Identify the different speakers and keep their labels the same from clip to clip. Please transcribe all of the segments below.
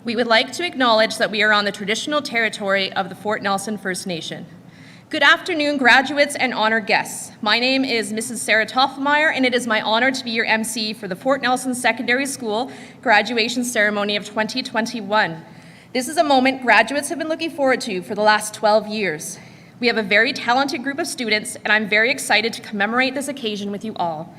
Speaker 1: we would like to acknowledge that we are on the traditional territory of the Fort Nelson First Nation. Good afternoon, graduates and honored guests. My name is Mrs. Sarah Toffelmeyer, and it is my honor to be your MC for the Fort Nelson Secondary School graduation ceremony of 2021. This is a moment graduates have been looking forward to for the last 12 years. We have a very talented group of students, and I'm very excited to commemorate this occasion with you all.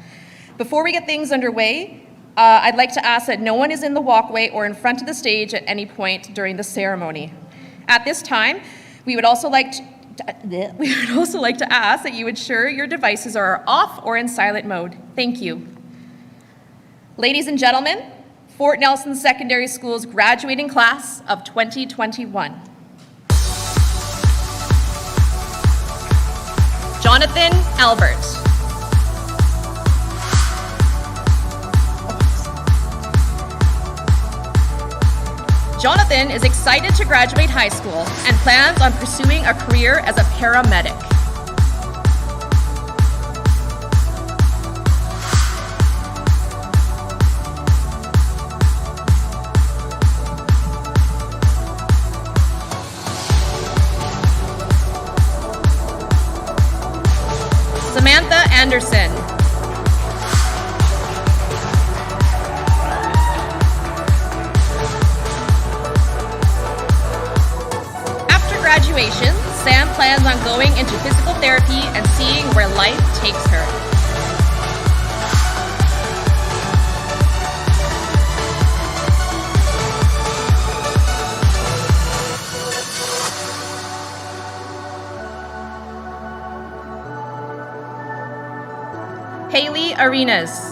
Speaker 1: Before we get things underway, I'd like to ask that no one is in the walkway or in front of the stage at any point during the ceremony. At this time, we would also like to ask that you ensure your devices are off or in silent mode. Thank you. Ladies and gentlemen, Fort Nelson Secondary School's graduating class of 2021. Jonathan Albert. Jonathan is excited to graduate high school and plans on pursuing a career as a paramedic. Samantha Anderson. Graduation, Sam plans on going into physical therapy and seeing where life takes her. Haley Arenas.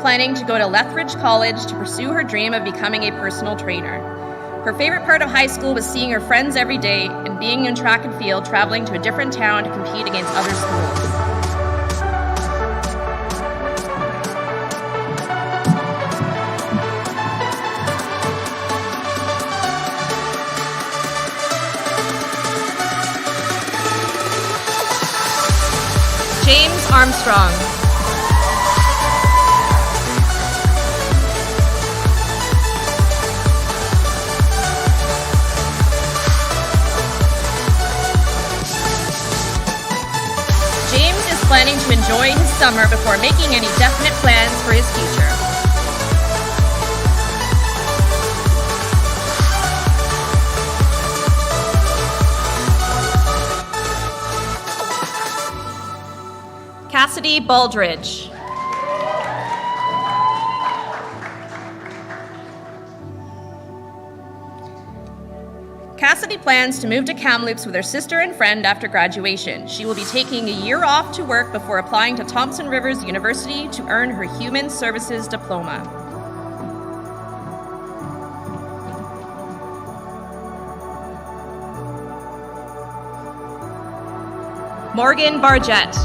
Speaker 1: Planning to go to Lethbridge College to pursue her dream of becoming a personal trainer. Her favorite part of high school was seeing her friends every day and being in track and field, traveling to a different town to compete against other schools. James Armstrong. Planning to enjoy his summer before making any definite plans for his future. Cassidy Baldridge. Cassidy plans to move to Kamloops with her sister and friend after graduation. She will be taking a year off to work before applying to Thompson Rivers University to earn her Human Services Diploma. Morgan Bargett.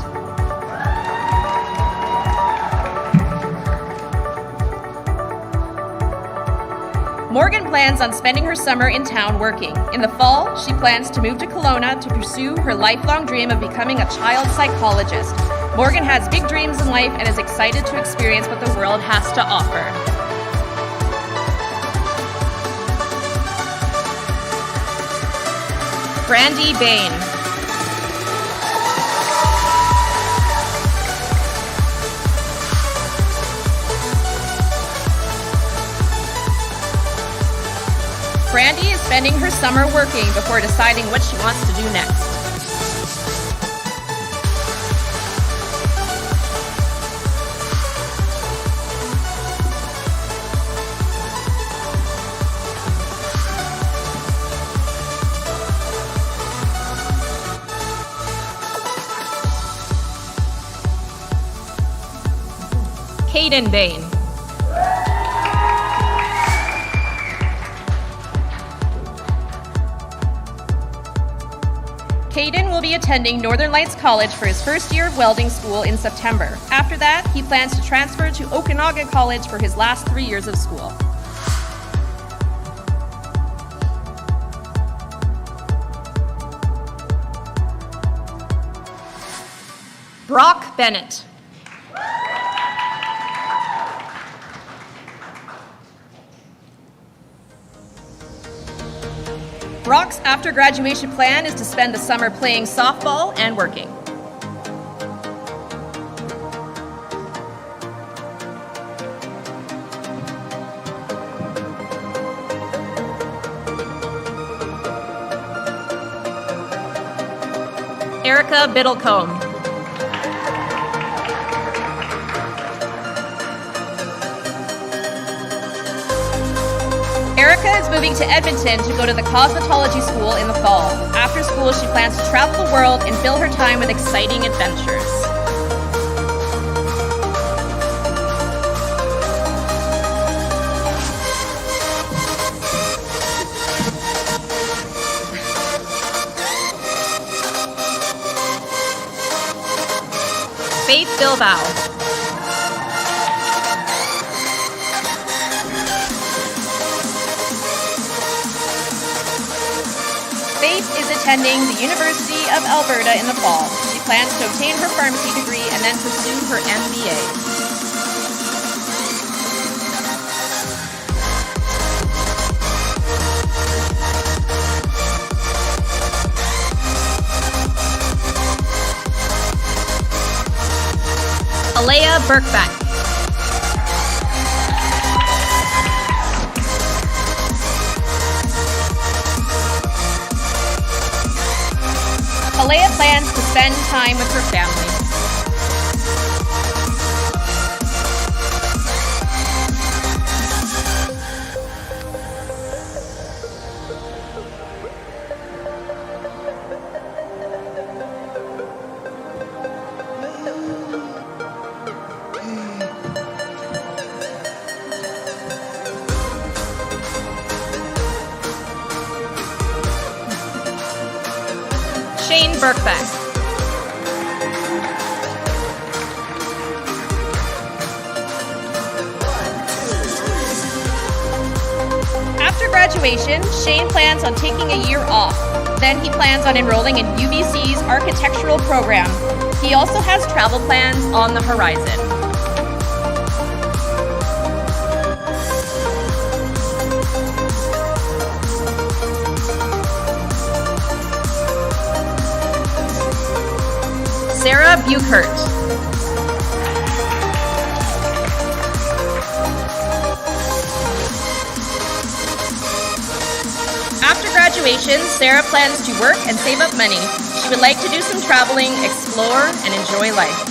Speaker 1: Morgan plans on spending her summer in town working. In the fall, she plans to move to Kelowna to pursue her lifelong dream of becoming a child psychologist. Morgan has big dreams in life and is excited to experience what the world has to offer. Brandy Bain. Brandy is spending her summer working before deciding what she wants to do next. Caden Bain. Caden will be attending Northern Lights College for his first year of welding school in September. After that, he plans to transfer to Okanagan College for his last 3 years of school. Brock Bennett. Brock's after-graduation plan is to spend the summer playing softball and working. Erica Biddlecombe. Erica is moving to Edmonton to go to the cosmetology school in the fall. After school, she plans to travel the world and fill her time with exciting adventures. Faith Bilbao. Faith is attending the University of Alberta in the fall. She plans to obtain her pharmacy degree and then pursue her MBA. Alea Birkbeck. Alea plans to spend time with her family. Shane Birkbeck. After graduation, Shane plans on taking a year off. Then he plans on enrolling in UBC's architectural program. He also has travel plans on the horizon. Sarah Buchert. After graduation, Sarah plans to work and save up money. She would like to do some traveling, explore, and enjoy life.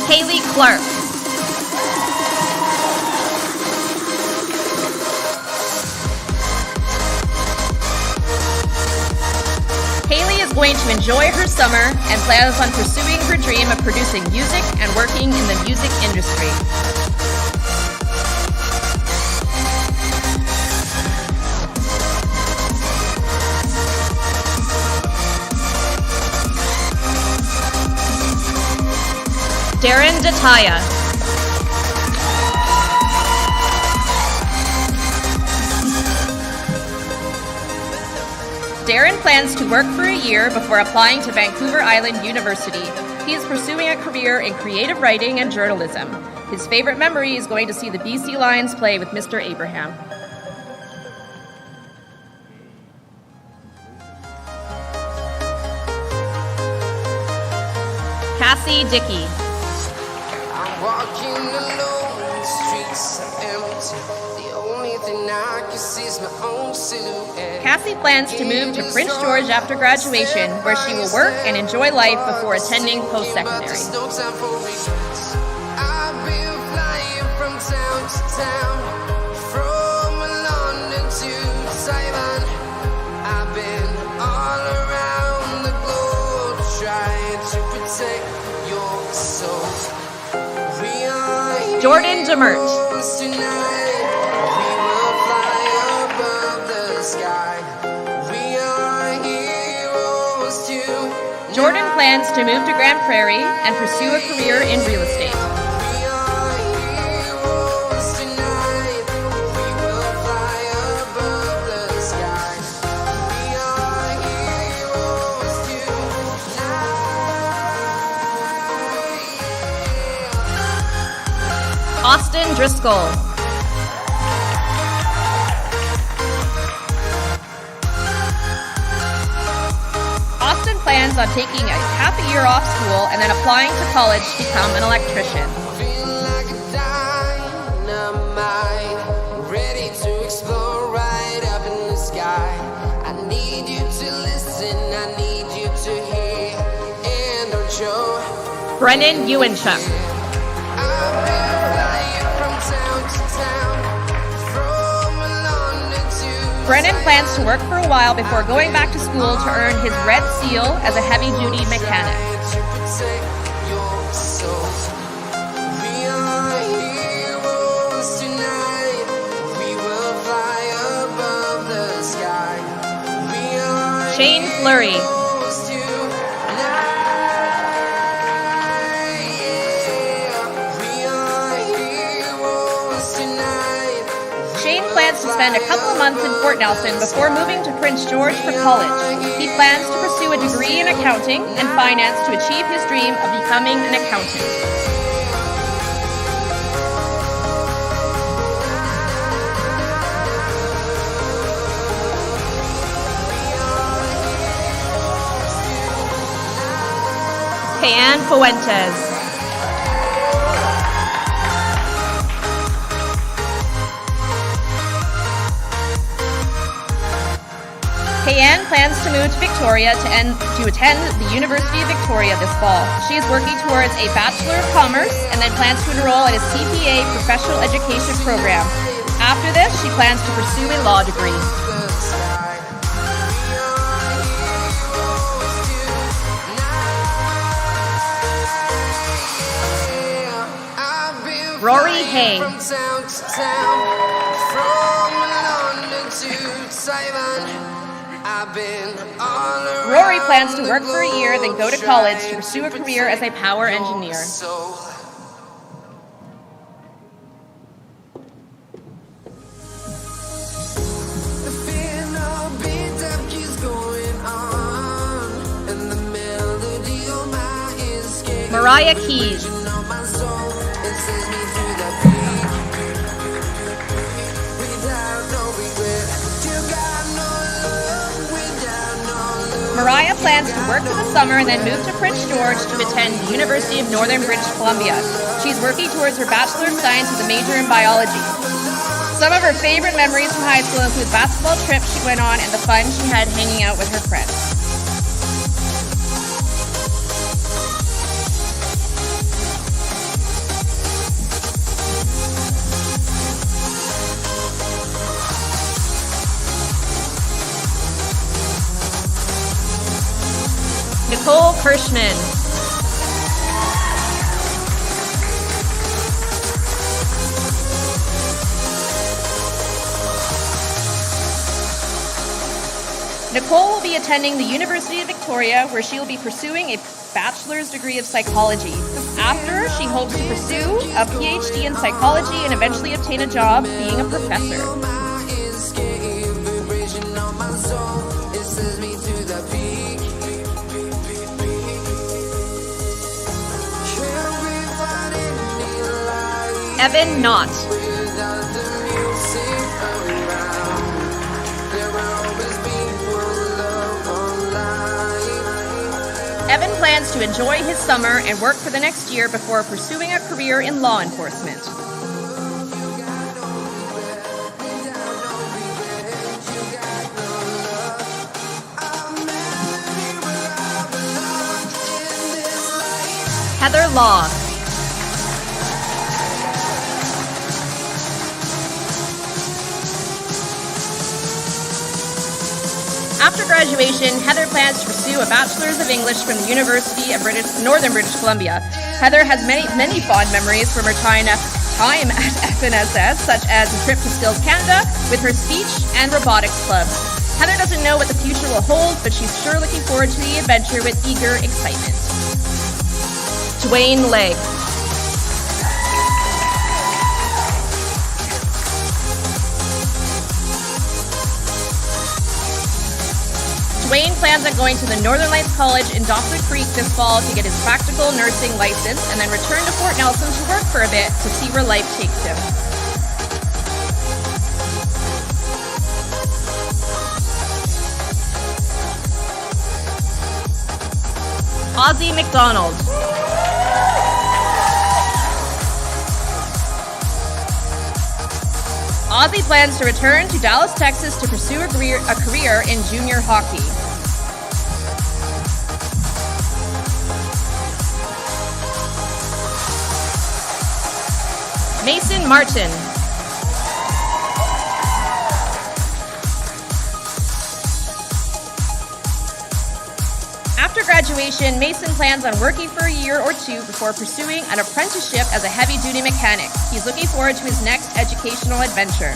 Speaker 1: Haley Clark. Haley is going to enjoy her summer and plans on pursuing her dream of producing music and working in the music industry. Darren Dataya. Darren plans to work for a year before applying to Vancouver Island University. He is pursuing a career in creative writing and journalism. His favorite memory is going to see the BC Lions play with Mr. Abraham. Cassie Dickey.
Speaker 2: Walking alone, the streets are empty. The only thing I can see is my own silhouette.
Speaker 1: Cassie plans to move to Prince George after graduation, where she will work and enjoy life before attending post-secondary.
Speaker 2: I've been flying from town to town, from London to Taiwan. I've been all around the globe trying to protect your soul.
Speaker 1: Jordan Demert. Jordan plans to move to Grand Prairie and pursue a career in real estate.
Speaker 2: We are heroes tonight. We will fly above the sky. We are heroes tonight.
Speaker 1: Austin Driscoll. Austin plans on taking half a year off school and then applying to college to become an electrician.
Speaker 2: Feel like a dynamite, ready to explore right up in the sky. I need you to listen, I need you to hear, and don't show.
Speaker 1: Brennan Ewanchuk.
Speaker 2: I've been flying from town to town, from London to
Speaker 1: Brennan plans to work for a while before going back to school to earn his red seal as a heavy-duty mechanic.
Speaker 2: to protect your soul. We are heroes tonight. We will fly above the sky. We are
Speaker 1: Shane Fleury.
Speaker 2: heroes tonight. Yeah. We are heroes tonight.
Speaker 1: Shane plans to spend a couple of months in Fort Nelson before moving to Prince George for college. He plans to pursue a degree in accounting and finance to achieve his dream of becoming an accountant. Payan Fuentes. Payan plans to move to Victoria to attend the University of Victoria this fall. She is working towards a Bachelor of Commerce and then plans to enroll at a CPA professional education program. After this, she plans to pursue a law degree.
Speaker 2: The sky. We are heroes tonight. I've been
Speaker 1: Rory
Speaker 2: flying
Speaker 1: Hay.
Speaker 2: from town to town, from London to Taiwan. I've been all around
Speaker 1: Rory plans to
Speaker 2: the
Speaker 1: work for a year, then go to
Speaker 2: globe,
Speaker 1: college to
Speaker 2: trying
Speaker 1: pursue a career as a
Speaker 2: protect
Speaker 1: power
Speaker 2: your
Speaker 1: engineer.
Speaker 2: soul. The final beat that keeps going on, and the melody of my escape.
Speaker 1: Mariah Keys.
Speaker 2: Of my soul, it sends me to the peak. Without no regret, you got no love. Without no love.
Speaker 1: Mariah plans to work for the summer and then move to Prince George to attend the University of Northern British Columbia. She's working towards her Bachelor of Science with a major in biology. Some of her favorite memories from high school include basketball trips she went on and the fun she had hanging out with her friends. Nicole Kirschman. Nicole will be attending the University of Victoria, where she will be pursuing a bachelor's degree of psychology. After, she hopes to pursue a PhD in psychology and eventually obtain a job being a professor.
Speaker 2: My escape, vibration of my soul, it sends me to the peak. Can't we find any light
Speaker 1: Evan Knott.
Speaker 2: without the music around? There will always be one love online.
Speaker 1: Evan plans to enjoy his summer and work for the next year before pursuing a career in law enforcement. Heather Law. After graduation, Heather plans to pursue a Bachelor's of English from the University of Northern British Columbia. Heather has many fond memories from her time at FNSS, such as a trip to Skills Canada with her speech and robotics club. Heather doesn't know what the future will hold, but she's sure looking forward to the adventure with eager excitement. Dwayne Legg. Dwayne plans on going to the Northern Lights College in Dawson Creek this fall to get his practical nursing license and then return to Fort Nelson to work for a bit to see where life takes him. Ozzie McDonald. Ozzie plans to return to Dallas, Texas to pursue a career in junior hockey. Mason Martin. After graduation, Mason plans on working for a year or two before pursuing an apprenticeship as a heavy-duty mechanic. He's looking forward to his next educational adventure.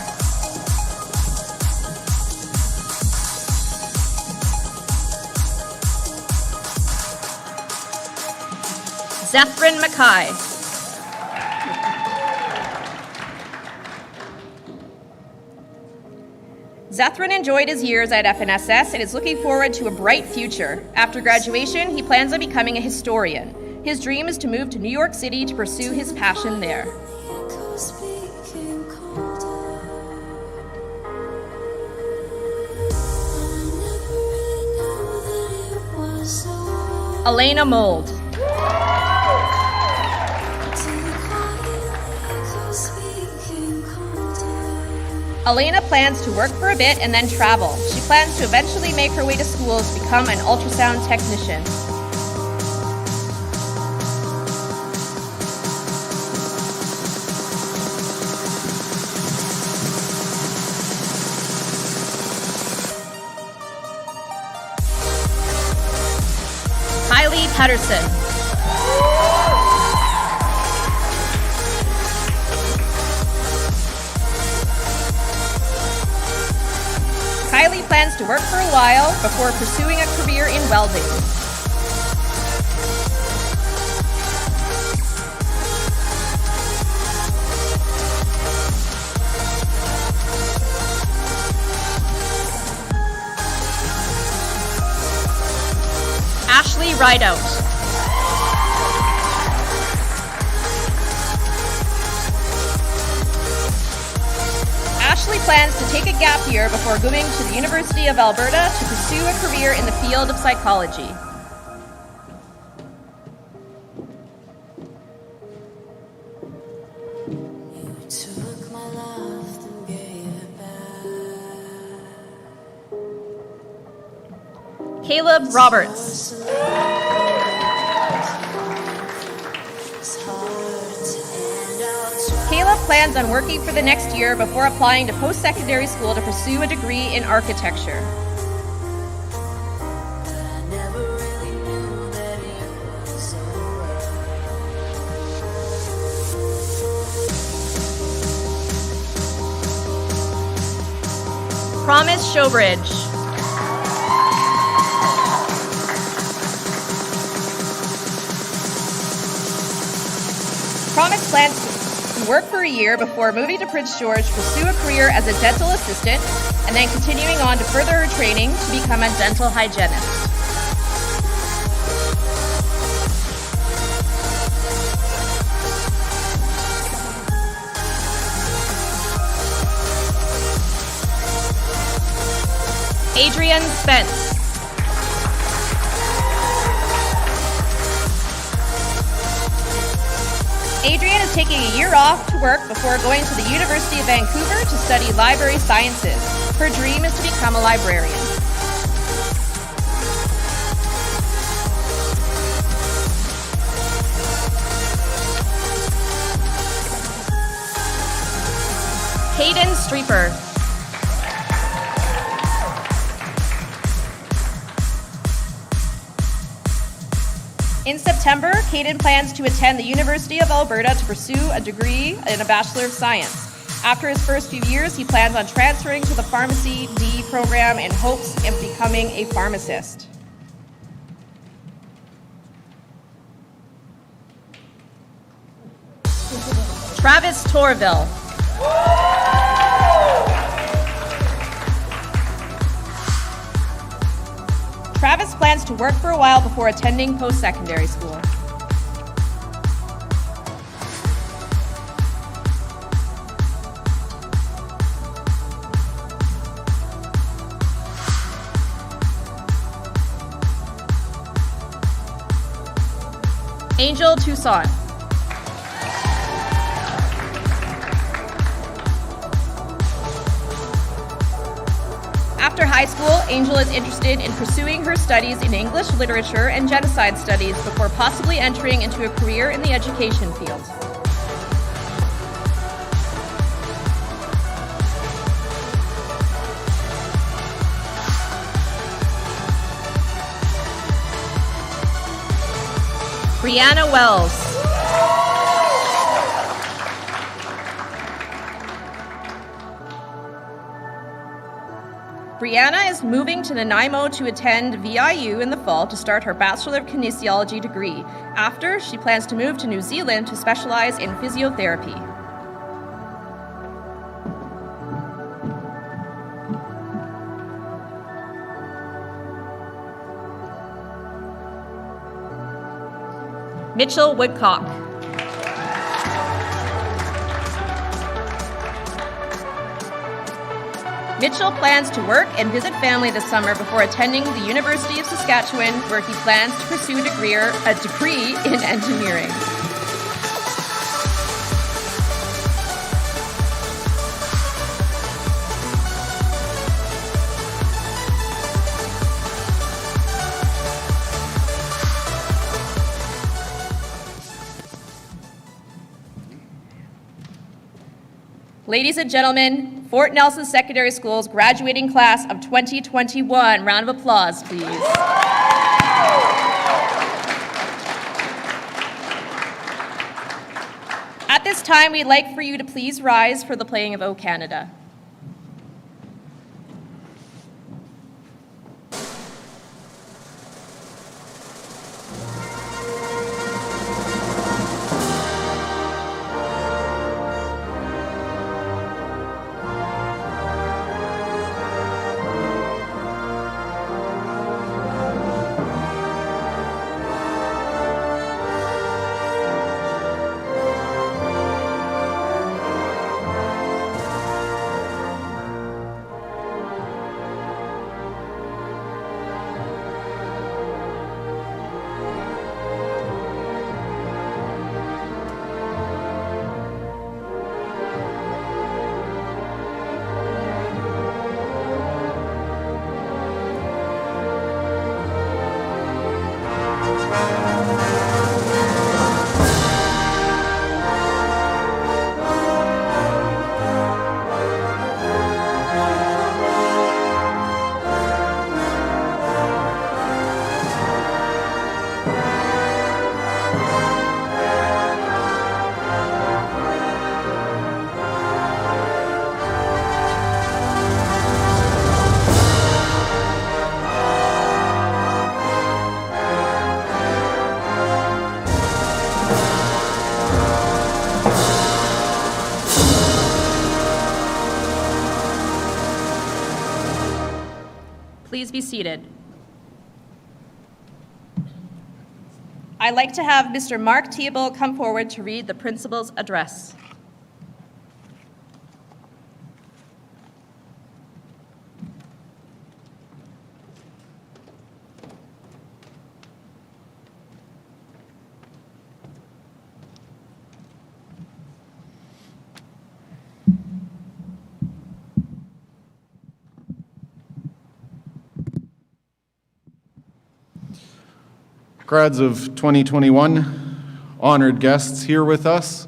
Speaker 1: Zethrin Mackay. Zethrin enjoyed his years at FNSS and is looking forward to a bright future. After graduation, he plans on becoming a historian. His dream is to move to New York City to pursue his passion there. Elena Mold. Elena plans to work for a bit and then travel. She plans to eventually make her way to school to become an ultrasound technician. Kylie Patterson. Kylie plans to work for a while before pursuing a career in welding. Ashley Rideout. Ashley plans to take a gap year before going to the University of Alberta to pursue a career in the field of psychology. Caleb Roberts. Caleb plans on working for the next year before applying to post-secondary school to pursue a degree in architecture. Promise Showbridge. Promise plans to work for a year before moving to Prince George to pursue a career as a dental assistant and then continuing on to further her training to become a dental hygienist. Adrian Spence. Adrian is taking a year off to work before going to the University of Vancouver to study library sciences. Her dream is to become a librarian. Hayden Streeper. In September, Caden plans to attend the University of Alberta to pursue a degree in a Bachelor of Science. After his first few years, he plans on transferring to the Pharmacy D program in hopes of becoming a pharmacist. Travis Torville. Travis plans to work for a while before attending post-secondary school. Angel Toussaint. After high school, Angel is interested in pursuing her studies in English literature and genocide studies before possibly entering into a career in the education field. Brianna Wells. Brianna is moving to Nanaimo to attend VIU in the fall to start her Bachelor of Kinesiology degree. After, she plans to move to New Zealand to specialize in physiotherapy. Mitchell Woodcock. Mitchell plans to work and visit family this summer before attending the University of Saskatchewan, where he plans to pursue a degree in engineering. Ladies and gentlemen, Fort Nelson Secondary School's graduating class of 2021. Round of applause, please. At this time, we'd like for you to please rise for the playing of O Canada. Please be seated. I'd like to have Mr. Mark Teeble come forward to read the principal's address.
Speaker 3: Grads of 2021, honored guests here with us,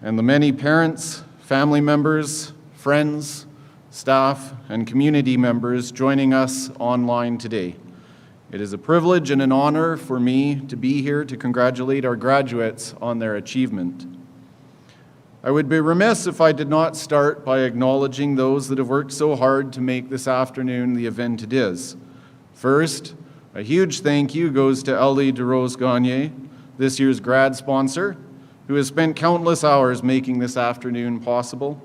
Speaker 3: and the many parents, family members, friends, staff, and community members joining us online today. It is a privilege and an honor for me to be here to congratulate our graduates on their achievement. I would be remiss if I did not start by acknowledging those that have worked so hard to make this afternoon the event it is. First, a huge thank you goes to Ellie DeRose-Gagne, this year's grad sponsor, who has spent countless hours making this afternoon possible.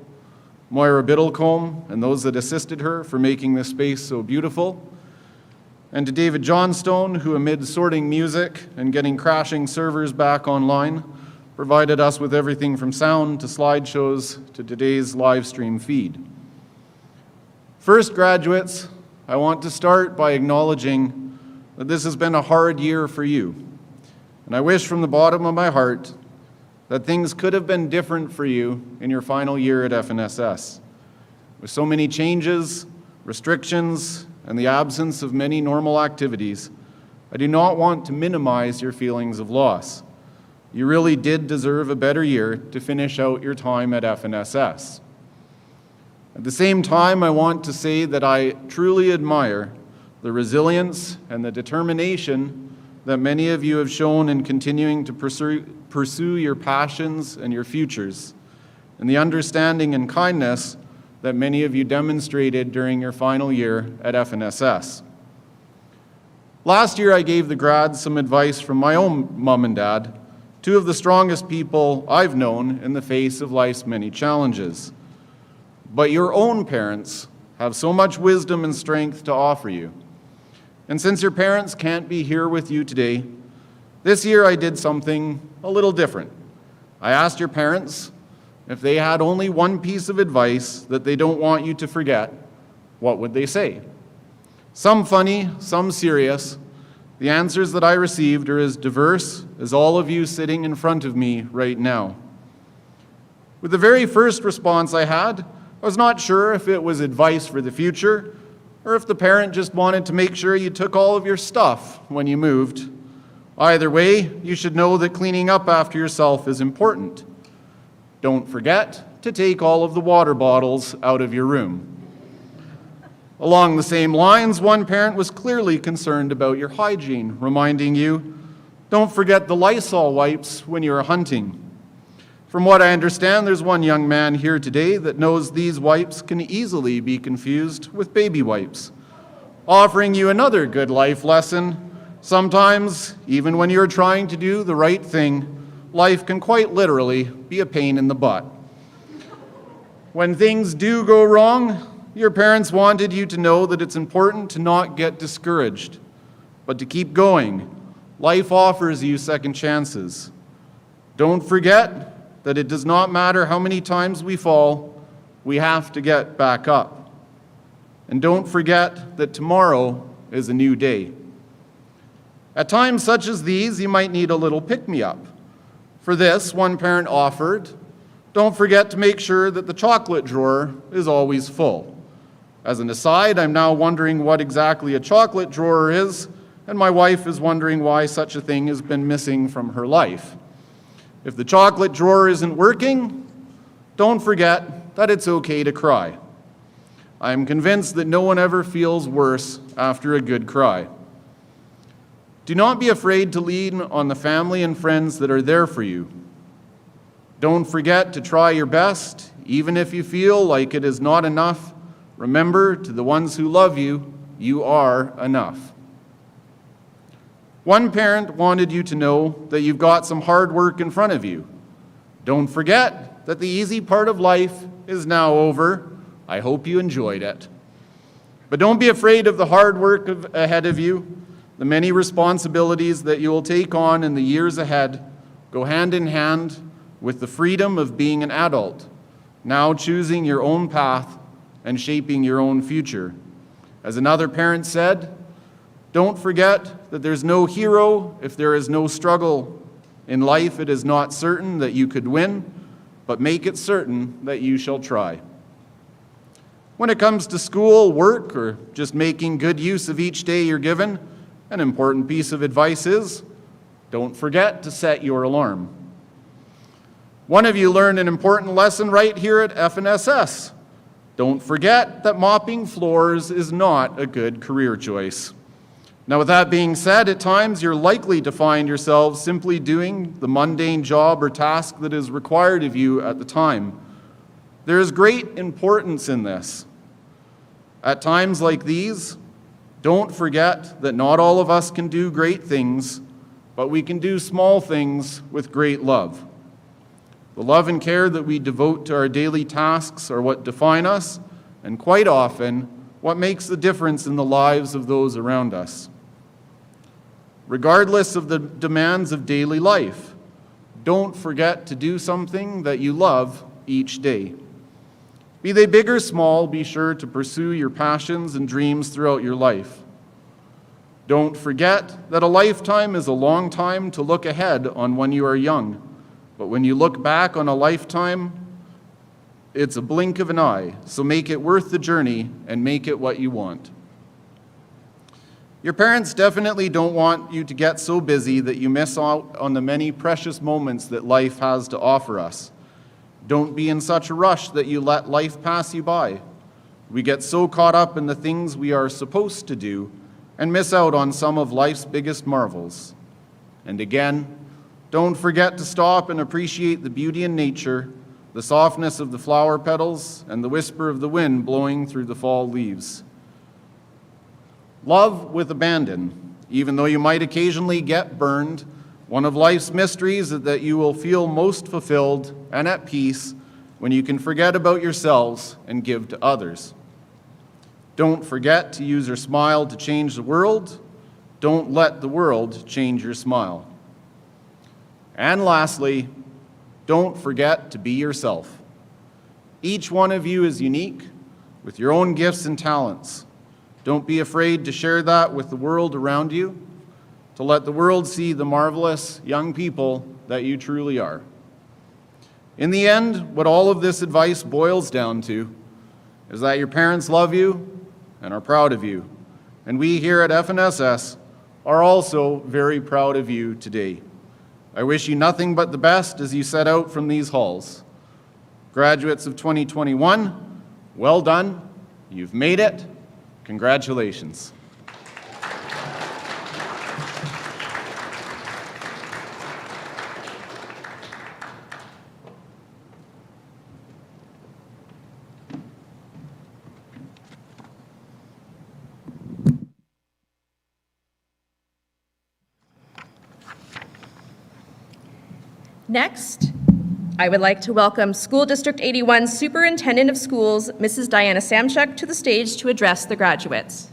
Speaker 3: Moira Biddlecombe and those that assisted her for making this space so beautiful. And to David Johnstone, who amid sorting music and getting crashing servers back online, provided us with everything from sound to slideshows to today's live stream feed. First, graduates, I want to start by acknowledging that this has been a hard year for you. And I wish from the bottom of my heart that things could have been different for you in your final year at FNSS. With so many changes, restrictions, and the absence of many normal activities, I do not want to minimize your feelings of loss. You really did deserve a better year to finish out your time at FNSS. At the same time, I want to say that I truly admire the resilience and the determination that many of you have shown in continuing to pursue your passions and your futures, and the understanding and kindness that many of you demonstrated during your final year at FNSS. Last year, I gave the grads some advice from my own mom and dad, two of the strongest people I've known in the face of life's many challenges. But your own parents have so much wisdom and strength to offer you. And since your parents can't be here with you today, this year I did something a little different. I asked your parents if they had only one piece of advice that they don't want you to forget, what would they say? Some funny, some serious. The answers that I received are as diverse as all of you sitting in front of me right now. With the very first response I had, I was not sure if it was advice for the future or if the parent just wanted to make sure you took all of your stuff when you moved. Either way, you should know that cleaning up after yourself is important. Don't forget to take all of the water bottles out of your room. Along the same lines, one parent was clearly concerned about your hygiene, reminding you, don't forget the Lysol wipes when you're hunting. From what I understand, there's one young man here today that knows these wipes can easily be confused with baby wipes, offering you another good life lesson. Sometimes, even when you're trying to do the right thing, life can quite literally be a pain in the butt. When things do go wrong, your parents wanted you to know that it's important to not get discouraged, but to keep going. Life offers you second chances. Don't forget that it does not matter how many times we fall, we have to get back up. And don't forget that tomorrow is a new day. At times such as these, you might need a little pick-me-up. For this, one parent offered, don't forget to make sure that the chocolate drawer is always full. As an aside, I'm now wondering what exactly a chocolate drawer is, and my wife is wondering why such a thing has been missing from her life. If the chocolate drawer isn't working, don't forget that it's okay to cry. I am convinced that no one ever feels worse after a good cry. Do not be afraid to lean on the family and friends that are there for you. Don't forget to try your best, even if you feel like it is not enough. Remember, to the ones who love you, you are enough. One parent wanted you to know that you've got some hard work in front of you. Don't forget that the easy part of life is now over. I hope you enjoyed it. But don't be afraid of the hard work ahead of you. The many responsibilities that you will take on in the years ahead go hand in hand with the freedom of being an adult, now choosing your own path and shaping your own future. As another parent said, don't forget that there's no hero if there is no struggle. In life, it is not certain that you could win, but make it certain that you shall try. When it comes to school, work, or just making good use of each day you're given, an important piece of advice is, don't forget to set your alarm. One of you learned an important lesson right here at FNSS. Don't forget that mopping floors is not a good career choice. Now, with that being said, at times you're likely to find yourselves simply doing the mundane job or task that is required of you at the time. There is great importance in this. At times like these, don't forget that not all of us can do great things, but we can do small things with great love. The love and care that we devote to our daily tasks are what define us, and quite often, what makes the difference in the lives of those around us. Regardless of the demands of daily life, don't forget to do something that you love each day. Be they big or small, be sure to pursue your passions and dreams throughout your life. Don't forget that a lifetime is a long time to look ahead on when you are young, but when you look back on a lifetime, it's a blink of an eye, so make it worth the journey and make it what you want. Your parents definitely don't want you to get so busy that you miss out on the many precious moments that life has to offer us. Don't be in such a rush that you let life pass you by. We get so caught up in the things we are supposed to do and miss out on some of life's biggest marvels. And again, don't forget to stop and appreciate the beauty in nature, the softness of the flower petals, and the whisper of the wind blowing through the fall leaves. Love with abandon, even though you might occasionally get burned. One of life's mysteries is that you will feel most fulfilled and at peace when you can forget about yourselves and give to others. Don't forget to use your smile to change the world. Don't let the world change your smile. And lastly, don't forget to be yourself. Each one of you is unique with your own gifts and talents. Don't be afraid to share that with the world around you, to let the world see the marvelous young people that you truly are. In the end, what all of this advice boils down to is that your parents love you and are proud of you. And we here at FNSS are also very proud of you today. I wish you nothing but the best as you set out from these halls. Graduates of 2021, well done. You've made it. Congratulations.
Speaker 1: Next, I would like to welcome School District 81 Superintendent of Schools, Mrs. Diana Samchuk, to the stage to address the graduates.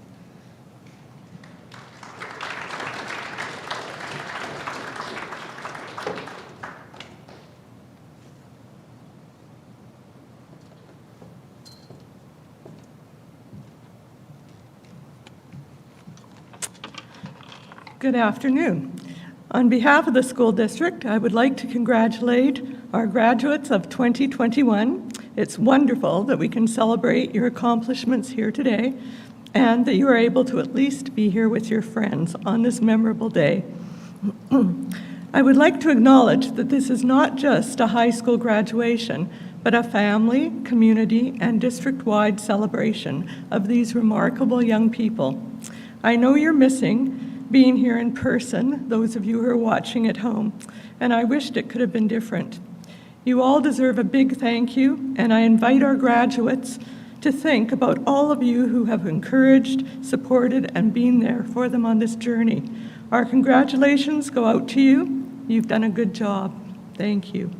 Speaker 4: Good afternoon. On behalf of the school district, I would like to congratulate our graduates of 2021. It's wonderful that we can celebrate your accomplishments here today and that you are able to at least be here with your friends on this memorable day. I would like to acknowledge that this is not just a high school graduation, but a family, community, and district-wide celebration of these remarkable young people. I know you're missing being here in person, those of you who are watching at home, and I wished it could have been different. You all deserve a big thank you, and I invite our graduates to think about all of you who have encouraged, supported, and been there for them on this journey. Our congratulations go out to you. You've done a good job. Thank you.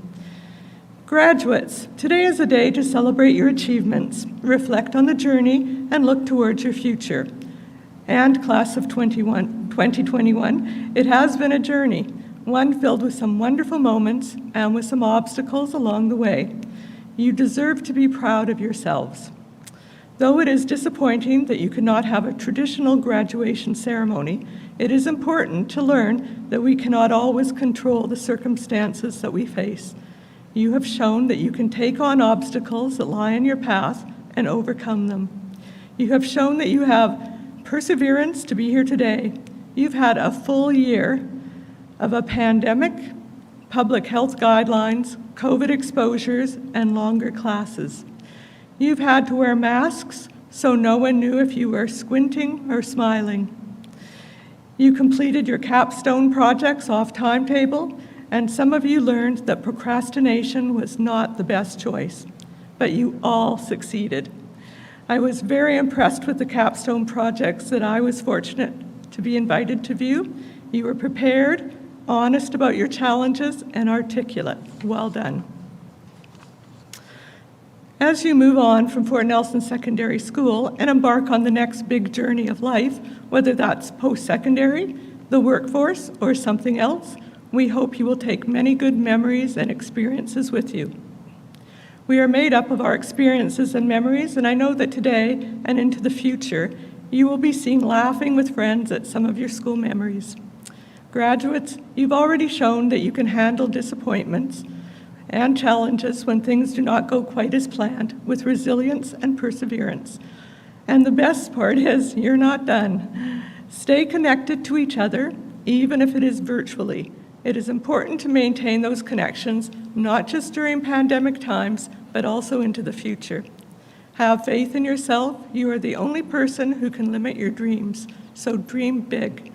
Speaker 4: Graduates, today is a day to celebrate your achievements, reflect on the journey, and look towards your future. And class of 2021, it has been a journey, one filled with some wonderful moments and with some obstacles along the way. You deserve to be proud of yourselves. Though it is disappointing that you could not have a traditional graduation ceremony, it is important to learn that we cannot always control the circumstances that we face. You have shown that you can take on obstacles that lie in your path and overcome them. You have shown that you have perseverance to be here today. You've had a full year of a pandemic, public health guidelines, COVID exposures, and longer classes. You've had to wear masks so no one knew if you were squinting or smiling. You completed your capstone projects off timetable, and some of you learned that procrastination was not the best choice, but you all succeeded. I was very impressed with the capstone projects that I was fortunate to be invited to view. You were prepared, honest about your challenges, and articulate. Well done. As you move on from Fort Nelson Secondary School and embark on the next big journey of life, whether that's post-secondary, the workforce, or something else, we hope you will take many good memories and experiences with you. We are made up of our experiences and memories, and I know that today and into the future, you will be seen laughing with friends at some of your school memories. Graduates, you've already shown that you can handle disappointments and challenges when things do not go quite as planned with resilience and perseverance. And the best part is you're not done. Stay connected to each other, even if it is virtually. It is important to maintain those connections, not just during pandemic times, but also into the future. Have faith in yourself. You are the only person who can limit your dreams, so dream big.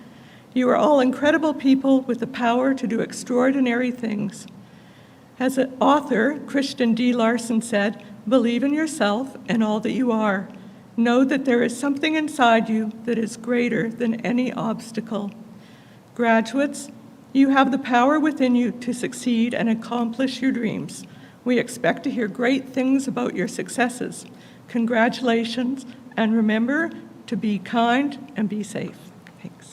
Speaker 4: You are all incredible people with the power to do extraordinary things. As an author, Christian D. Larson said, "Believe in yourself and all that you are. Know that there is something inside you that is greater than any obstacle." Graduates, you have the power within you to succeed and accomplish your dreams. We expect to hear great things about your successes. Congratulations, and remember to be kind and be safe. Thanks.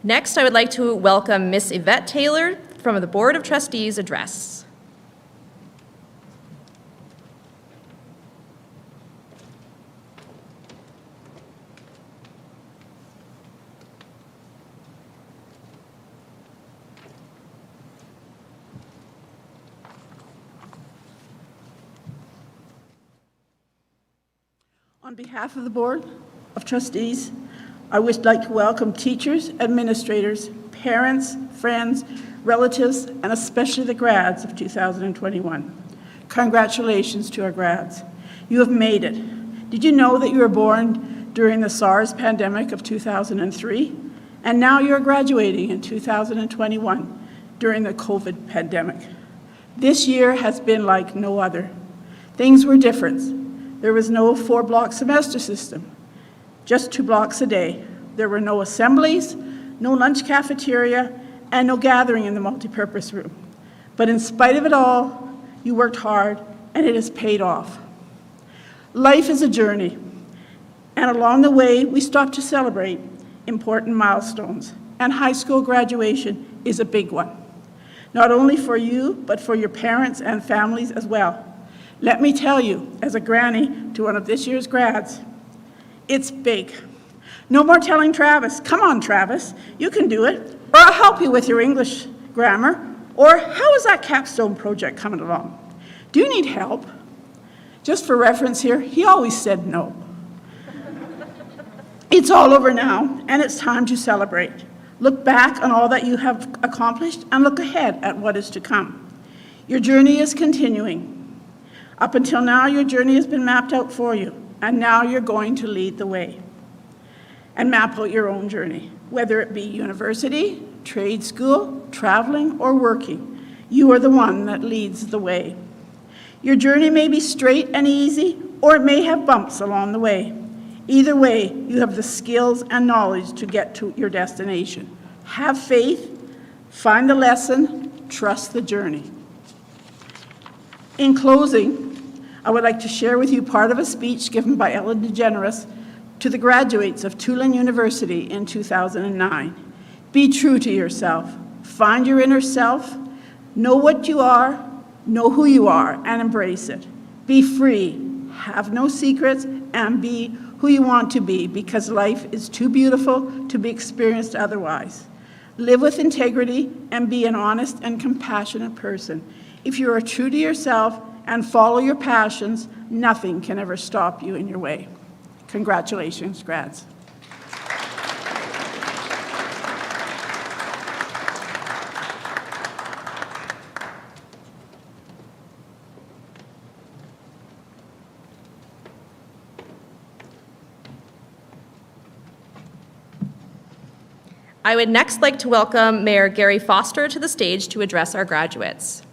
Speaker 1: Next, I would like to welcome Miss Yvette Taylor from the Board of Trustees address.
Speaker 5: On behalf of the Board of Trustees, I would like to welcome teachers, administrators, parents, friends, relatives, and especially the grads of 2021. Congratulations to our grads. You have made it. Did you know that you were born during the SARS pandemic of 2003? And now you're graduating in 2021 during the COVID pandemic. This year has been like no other. Things were different. There was no 4-block semester system. Just 2 blocks a day. There were no assemblies, no lunch cafeteria, and no gathering in the multipurpose room. But in spite of it all, you worked hard, and it has paid off. Life is a journey, and along the way, we stop to celebrate important milestones, and high school graduation is a big one. Not only for you, but for your parents and families as well. Let me tell you, as a granny to one of this year's grads, it's big. No more telling Travis, "Come on, Travis, you can do it," or "I'll help you with your English grammar," or "How is that capstone project coming along? Do you need help?" Just for reference here, he always said no. It's all over now, and it's time to celebrate. Look back on all that you have accomplished and look ahead at what is to come. Your journey is continuing. Up until now, your journey has been mapped out for you, and now you're going to lead the way and map out your own journey, whether it be university, trade school, traveling, or working. You are the one that leads the way. Your journey may be straight and easy, or it may have bumps along the way. Either way, you have the skills and knowledge to get to your destination. Have faith, find the lesson, trust the journey. In closing, I would like to share with you part of a speech given by Ellen DeGeneres to the graduates of Tulane University in 2009. Be true to yourself. Find your inner self. Know what you are. Know who you are, and embrace it. Be free. Have no secrets, and be who you want to be, because life is too beautiful to be experienced otherwise. Live with integrity and be an honest and compassionate person. If you are true to yourself and follow your passions, nothing can ever stop you in your way. Congratulations, grads.
Speaker 1: I would next like to welcome Mayor Gary Foster to the stage to address our graduates.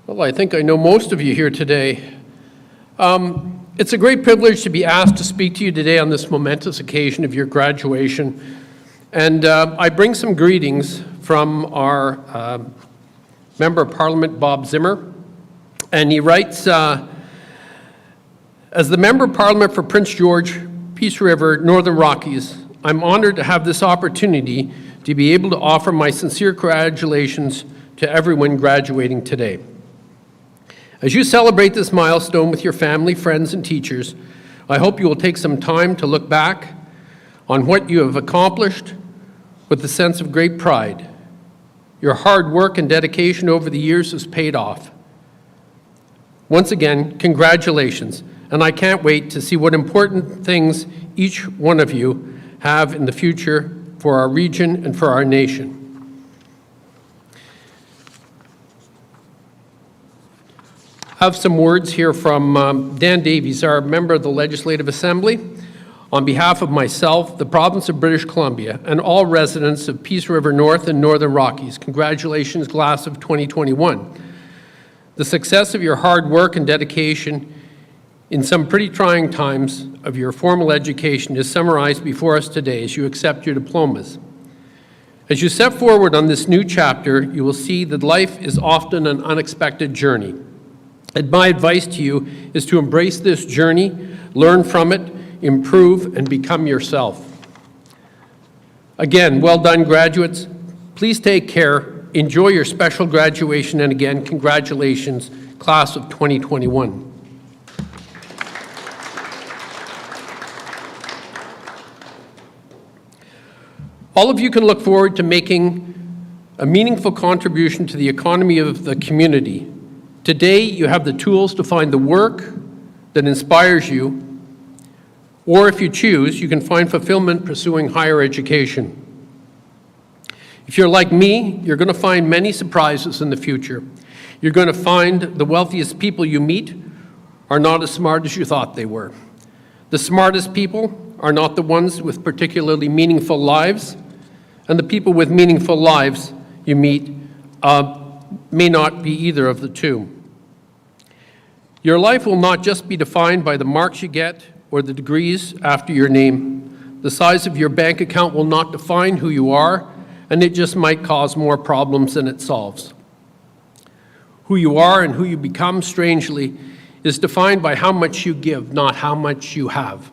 Speaker 6: Well, I think I know most of you here today. It's a great privilege to be asked to speak to you today on this momentous occasion of your graduation. And I bring some greetings from our Member of Parliament, Bob Zimmer. And he writes, as the Member of Parliament for Prince George, Peace River, Northern Rockies, I'm honored to have this opportunity to be able to offer my sincere congratulations to everyone graduating today. As you celebrate this milestone with your family, friends, and teachers, I hope you will take some time to look back on what you have accomplished with a sense of great pride. Your hard work and dedication over the years has paid off. Once again, congratulations, and I can't wait to see what important things each one of you have in the future for our region and for our nation. I have some words here from Dan Davies, our member of the Legislative Assembly. On behalf of myself, the province of British Columbia, and all residents of Peace River North and Northern Rockies, congratulations, class of 2021. The success of your hard work and dedication in some pretty trying times of your formal education is summarized before us today as you accept your diplomas. As you step forward on this new chapter, you will see that life is often an unexpected journey. And my advice to you is to embrace this journey, learn from it, improve, and become yourself. Again, well done, graduates. Please take care, enjoy your special graduation, and again, congratulations, class of 2021. All of you can look forward to making a meaningful contribution to the economy of the community. Today, you have the tools to find the work that inspires you, or if you choose, you can find fulfillment pursuing higher education. If you're like me, you're going to find many surprises in the future. You're going to find the wealthiest people you meet are not as smart as you thought they were. The smartest people are not the ones with particularly meaningful lives, and the people with meaningful lives you meet may not be either of the two. Your life will not just be defined by the marks you get or the degrees after your name. The size of your bank account will not define who you are, and it just might cause more problems than it solves. Who you are and who you become, strangely, is defined by how much you give, not how much you have.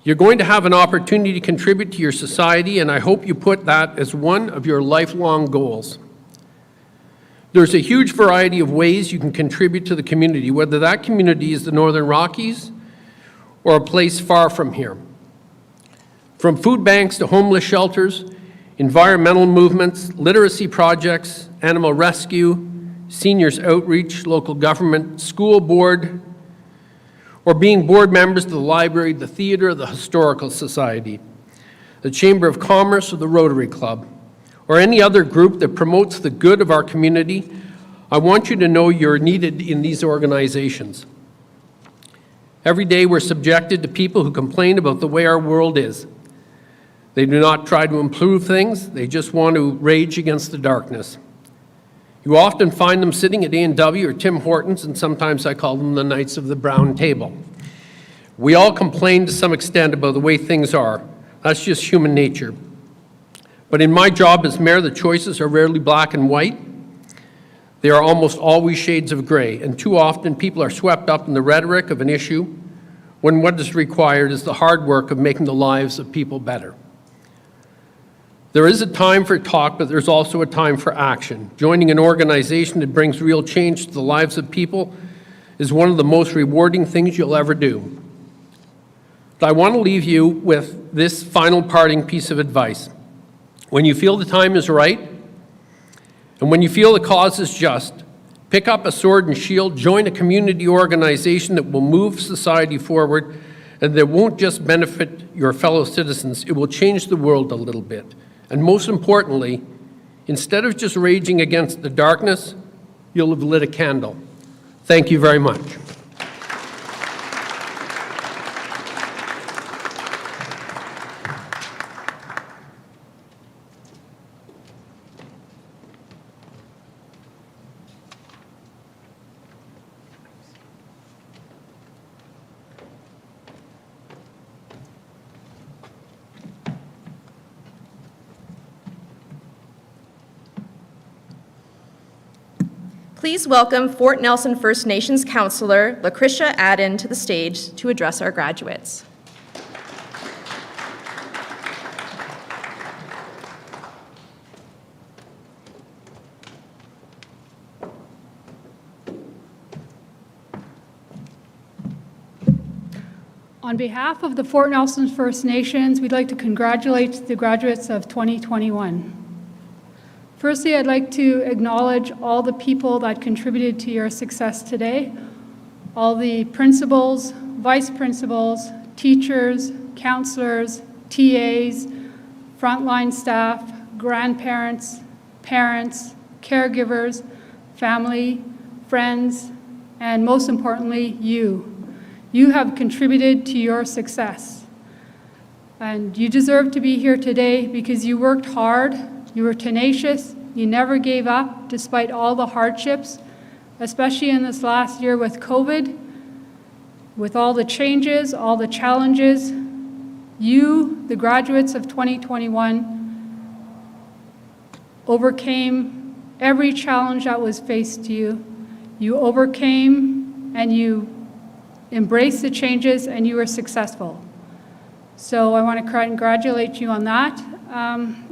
Speaker 6: You're going to have an opportunity to contribute to your society, and I hope you put that as one of your lifelong goals. There's a huge variety of ways you can contribute to the community, whether that community is the Northern Rockies or a place far from here. From food banks to homeless shelters, environmental movements, literacy projects, animal rescue, seniors outreach, local government, school board, or being board members of the library, the theater, the historical society, the Chamber of Commerce, or the Rotary Club, or any other group that promotes the good of our community, I want you to know you're needed in these organizations. Every day we're subjected to people who complain about the way our world is. They do not try to improve things, they just want to rage against the darkness. You often find them sitting at A&W or Tim Hortons, and sometimes I call them the Knights of the Brown Table. We all complain to some extent about the way things are. That's just human nature. But in my job as mayor, the choices are rarely black and white. They are almost always shades of gray, and too often people are swept up in the rhetoric of an issue when what is required is the hard work of making the lives of people better. There is a time for talk, but there's also a time for action. Joining an organization that brings real change to the lives of people is one of the most rewarding things you'll ever do. But I want to leave you with this final parting piece of advice. When you feel the time is right, and when you feel the cause is just, pick up a sword and shield, join a community organization that will move society forward, and that won't just benefit your fellow citizens, it will change the world a little bit. And most importantly, instead of just raging against the darkness, you'll have lit a candle. Thank you very much.
Speaker 1: Please welcome Fort Nelson First Nations Councillor Lucretia Adden to the stage to address our graduates.
Speaker 7: On behalf of the Fort Nelson First Nations, we'd like to congratulate the graduates of 2021. Firstly, I'd like to acknowledge all the people that contributed to your success today, all the principals, vice principals, teachers, counselors, TAs, frontline staff, grandparents, parents, caregivers, family, friends, and most importantly, you. You have contributed to your success. And you deserve to be here today because you worked hard, you were tenacious, you never gave up despite all the hardships, especially in this last year with COVID, with all the changes, all the challenges. You, the graduates of 2021, overcame every challenge that was faced to you. You overcame and you embraced the changes and you were successful. So I want to congratulate you on that.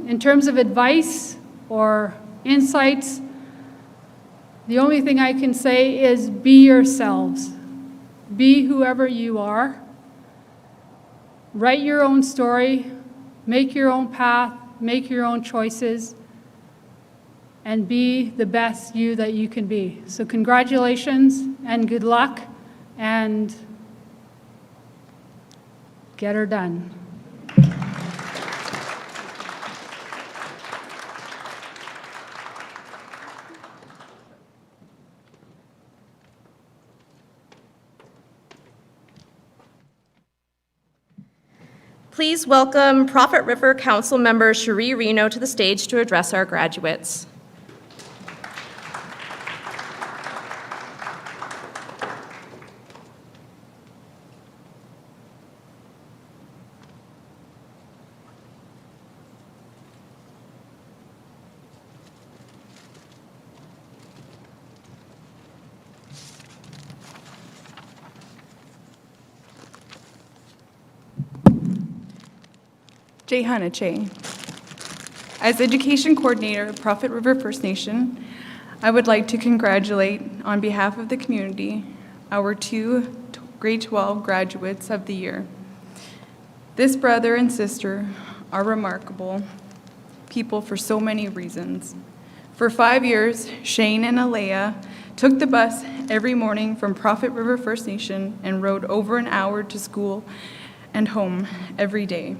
Speaker 7: In terms of advice or insights, the only thing I can say is be yourselves. Be whoever you are. Write your own story, make your own path, make your own choices, and be the best you that you can be. So congratulations and good luck, and get her done.
Speaker 1: Please welcome Prophet River Council member Cherie Reno to the stage to address our graduates.
Speaker 8: Hanache. As Education Coordinator of Prophet River First Nation, I would like to congratulate, on behalf of the community, our two grade 12 graduates of the year. This brother and sister are remarkable people for so many reasons. For 5 years, Shane and Alea took the bus every morning from Prophet River First Nation and rode over an hour to school and home every day.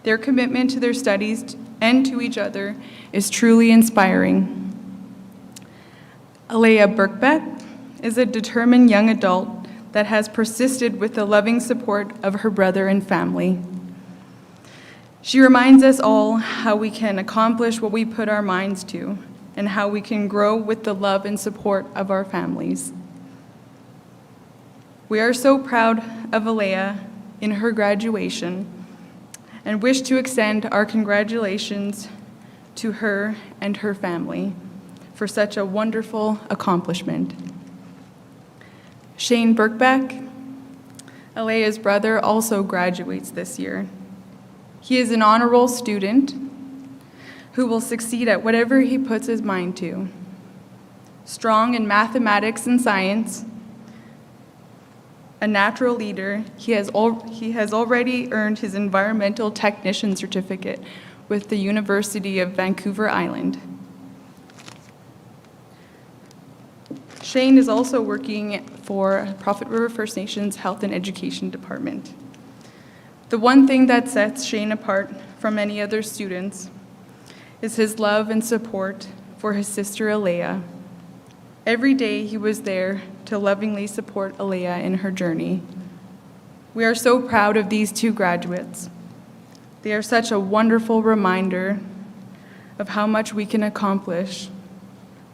Speaker 8: Their commitment to their studies and to each other is truly inspiring. Alea Birkbeck is a determined young adult that has persisted with the loving support of her brother and family. She reminds us all how we can accomplish what we put our minds to and how we can grow with the love and support of our families. We are so proud of Alea in her graduation and wish to extend our congratulations to her and her family for such a wonderful accomplishment. Shane Birkbeck, Alea's brother, also graduates this year. He is an honor roll student who will succeed at whatever he puts his mind to. Strong in mathematics and science, a natural leader, he has already earned his environmental technician certificate with the University of Vancouver Island. Shane is also working for Prophet River First Nations Health and Education Department. The one thing that sets Shane apart from many other students is his love and support for his sister Alea. Every day he was there to lovingly support Alea in her journey. We are so proud of these two graduates. They are such a wonderful reminder of how much we can accomplish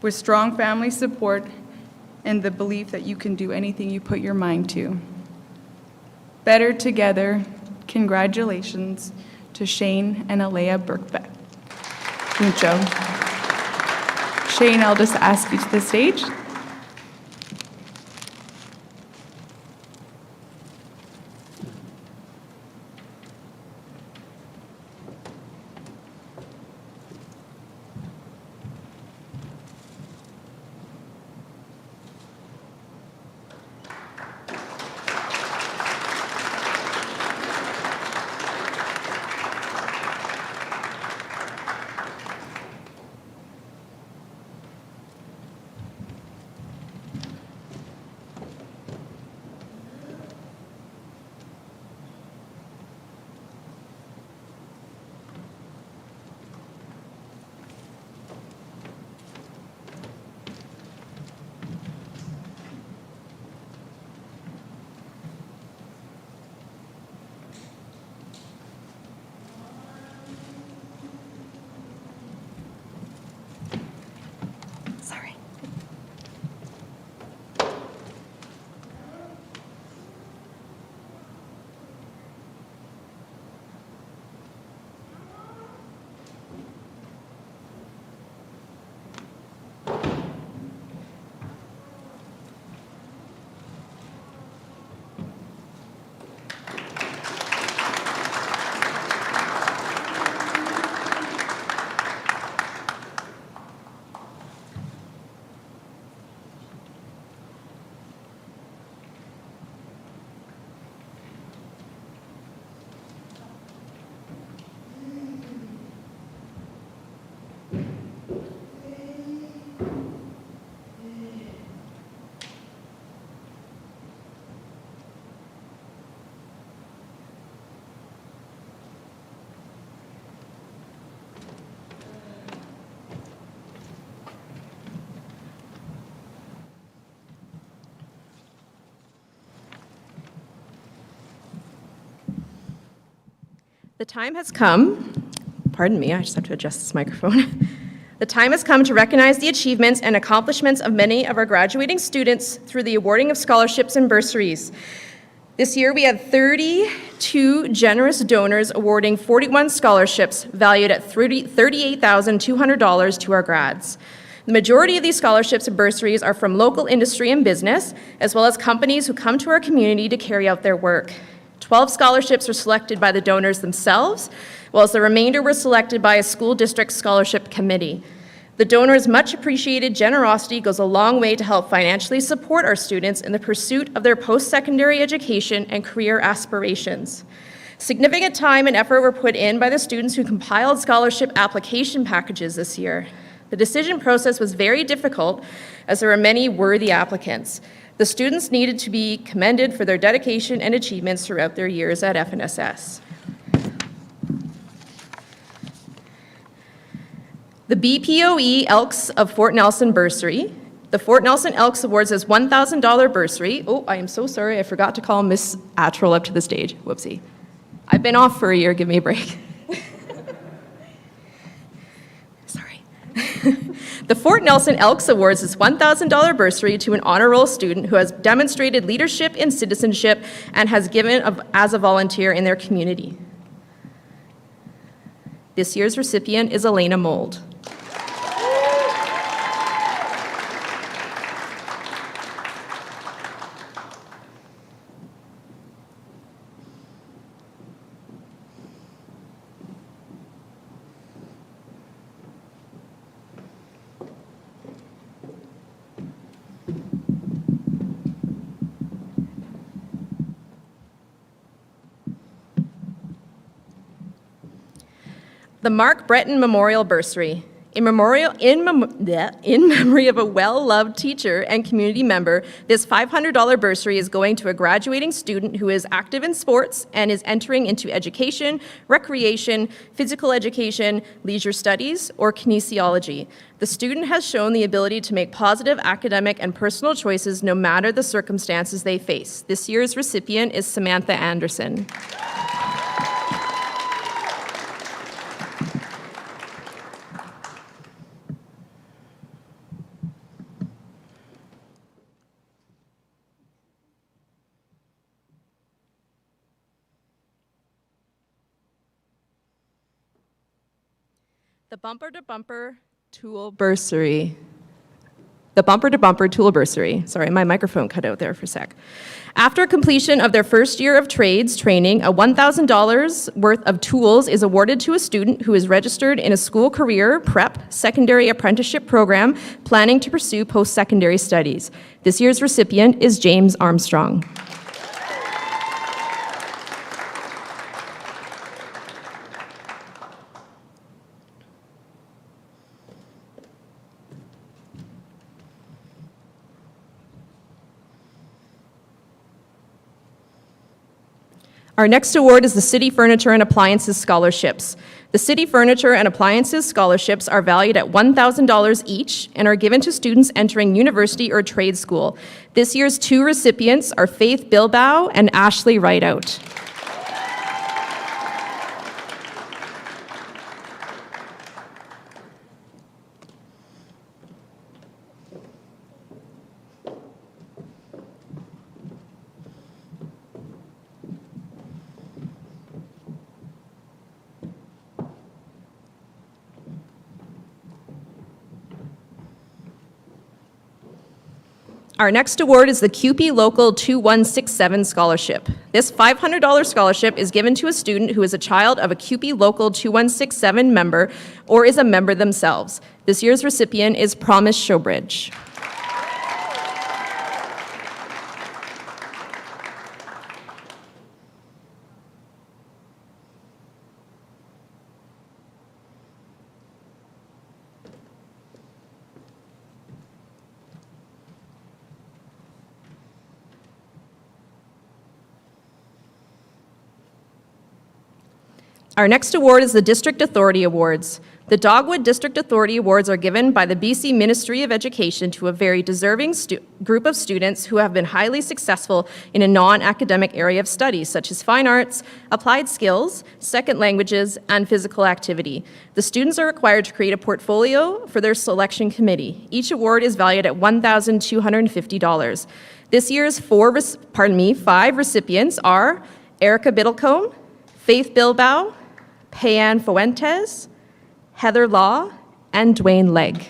Speaker 8: with strong family support and the belief that you can do anything you put your mind to. Better together, congratulations to Shane and Alea Birkbeck. Mucho. Shane, I'll just ask you to the stage. Sorry. The time has come, pardon me, I just have to adjust this microphone. The time has come to recognize the achievements and accomplishments of many of our graduating students through the awarding of scholarships and bursaries. This year we had 32 generous donors awarding 41 scholarships valued at $38,200 to our grads. The majority of these scholarships and bursaries are from local industry and business, as well as companies who come to our community to carry out their work. 12 scholarships were selected by the donors themselves, whilst the remainder were selected by a school district scholarship committee. The donors' much appreciated generosity goes a long way to help financially support our students in the pursuit of their post-secondary education and career aspirations. Significant time and effort were put in by the students who compiled scholarship application packages this year. The decision process was very difficult as there were many worthy applicants. The students needed to be commended for their dedication and achievements throughout their years at FNSS. The BPOE Elks of Fort Nelson Bursary. The Fort Nelson Elks awards us $1,000 bursary. Oh, I am so sorry, I forgot to call Miss Attrell up to the stage. Whoopsie. I've been off for a year, give me a break. Sorry. The Fort Nelson Elks awards this $1,000 bursary to an honor roll student who has demonstrated leadership and citizenship and has given as a volunteer in their community. This year's recipient is Elena Mold. The Mark Breton Memorial Bursary.
Speaker 1: In memory of a well-loved teacher and community member, this $500 bursary is going to a graduating student who is active in sports and is entering into education, recreation, physical education, leisure studies, or kinesiology. The student has shown the ability to make positive academic and personal choices no matter the circumstances they face. This year's recipient is Samantha Anderson. The Bumper to Bumper Tool Bursary. The Bumper to Bumper Tool Bursary. Sorry, my microphone cut out there for a sec. After completion of their first year of trades training, a $1,000 worth of tools is awarded to a student who is registered in a school career, prep, secondary apprenticeship program, planning to pursue post-secondary studies. This year's recipient is James Armstrong. Our next award is the City Furniture and Appliances Scholarships. The City Furniture and Appliances Scholarships are valued at $1,000 each and are given to students entering university or trade school. This year's two recipients are Faith Bilbao and Ashley Rideout. Our next award is the CUPE Local 2167 Scholarship. This $500 scholarship is given to a student who is a child of a CUPE Local 2167 member or is a member themselves. This year's recipient is Promise Showbridge. Our next award is the District Authority Awards. The Dogwood District Authority Awards are given by the BC Ministry of Education to a very deserving group of students who have been highly successful in a non-academic area of study, such as fine arts, applied skills, second languages, and physical activity. The students are required to create a portfolio for their selection committee. Each award is valued at $1,250. This year's five recipients are Erica Biddlecombe, Faith Bilbao, Payan Fuentes, Heather Law, and Dwayne Legg.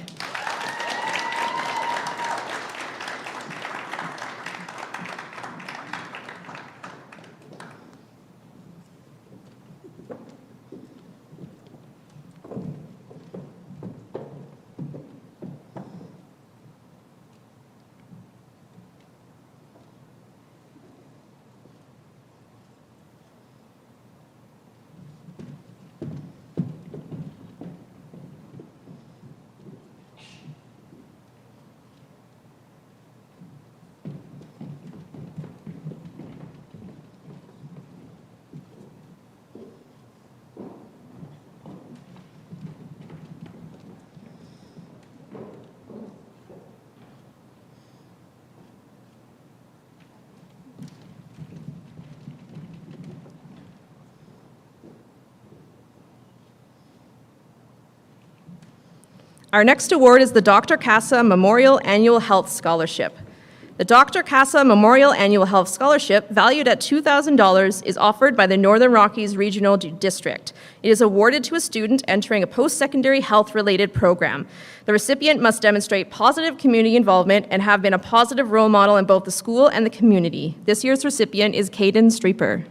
Speaker 1: Our next award is the Dr. Casa Memorial Annual Health Scholarship. The Dr. Casa Memorial Annual Health Scholarship, valued at $2,000, is offered by the Northern Rockies Regional District. It is awarded to a student entering a post-secondary health-related program. The recipient must demonstrate positive community involvement and have been a positive role model in both the school and the community. This year's recipient is Caden Streeper.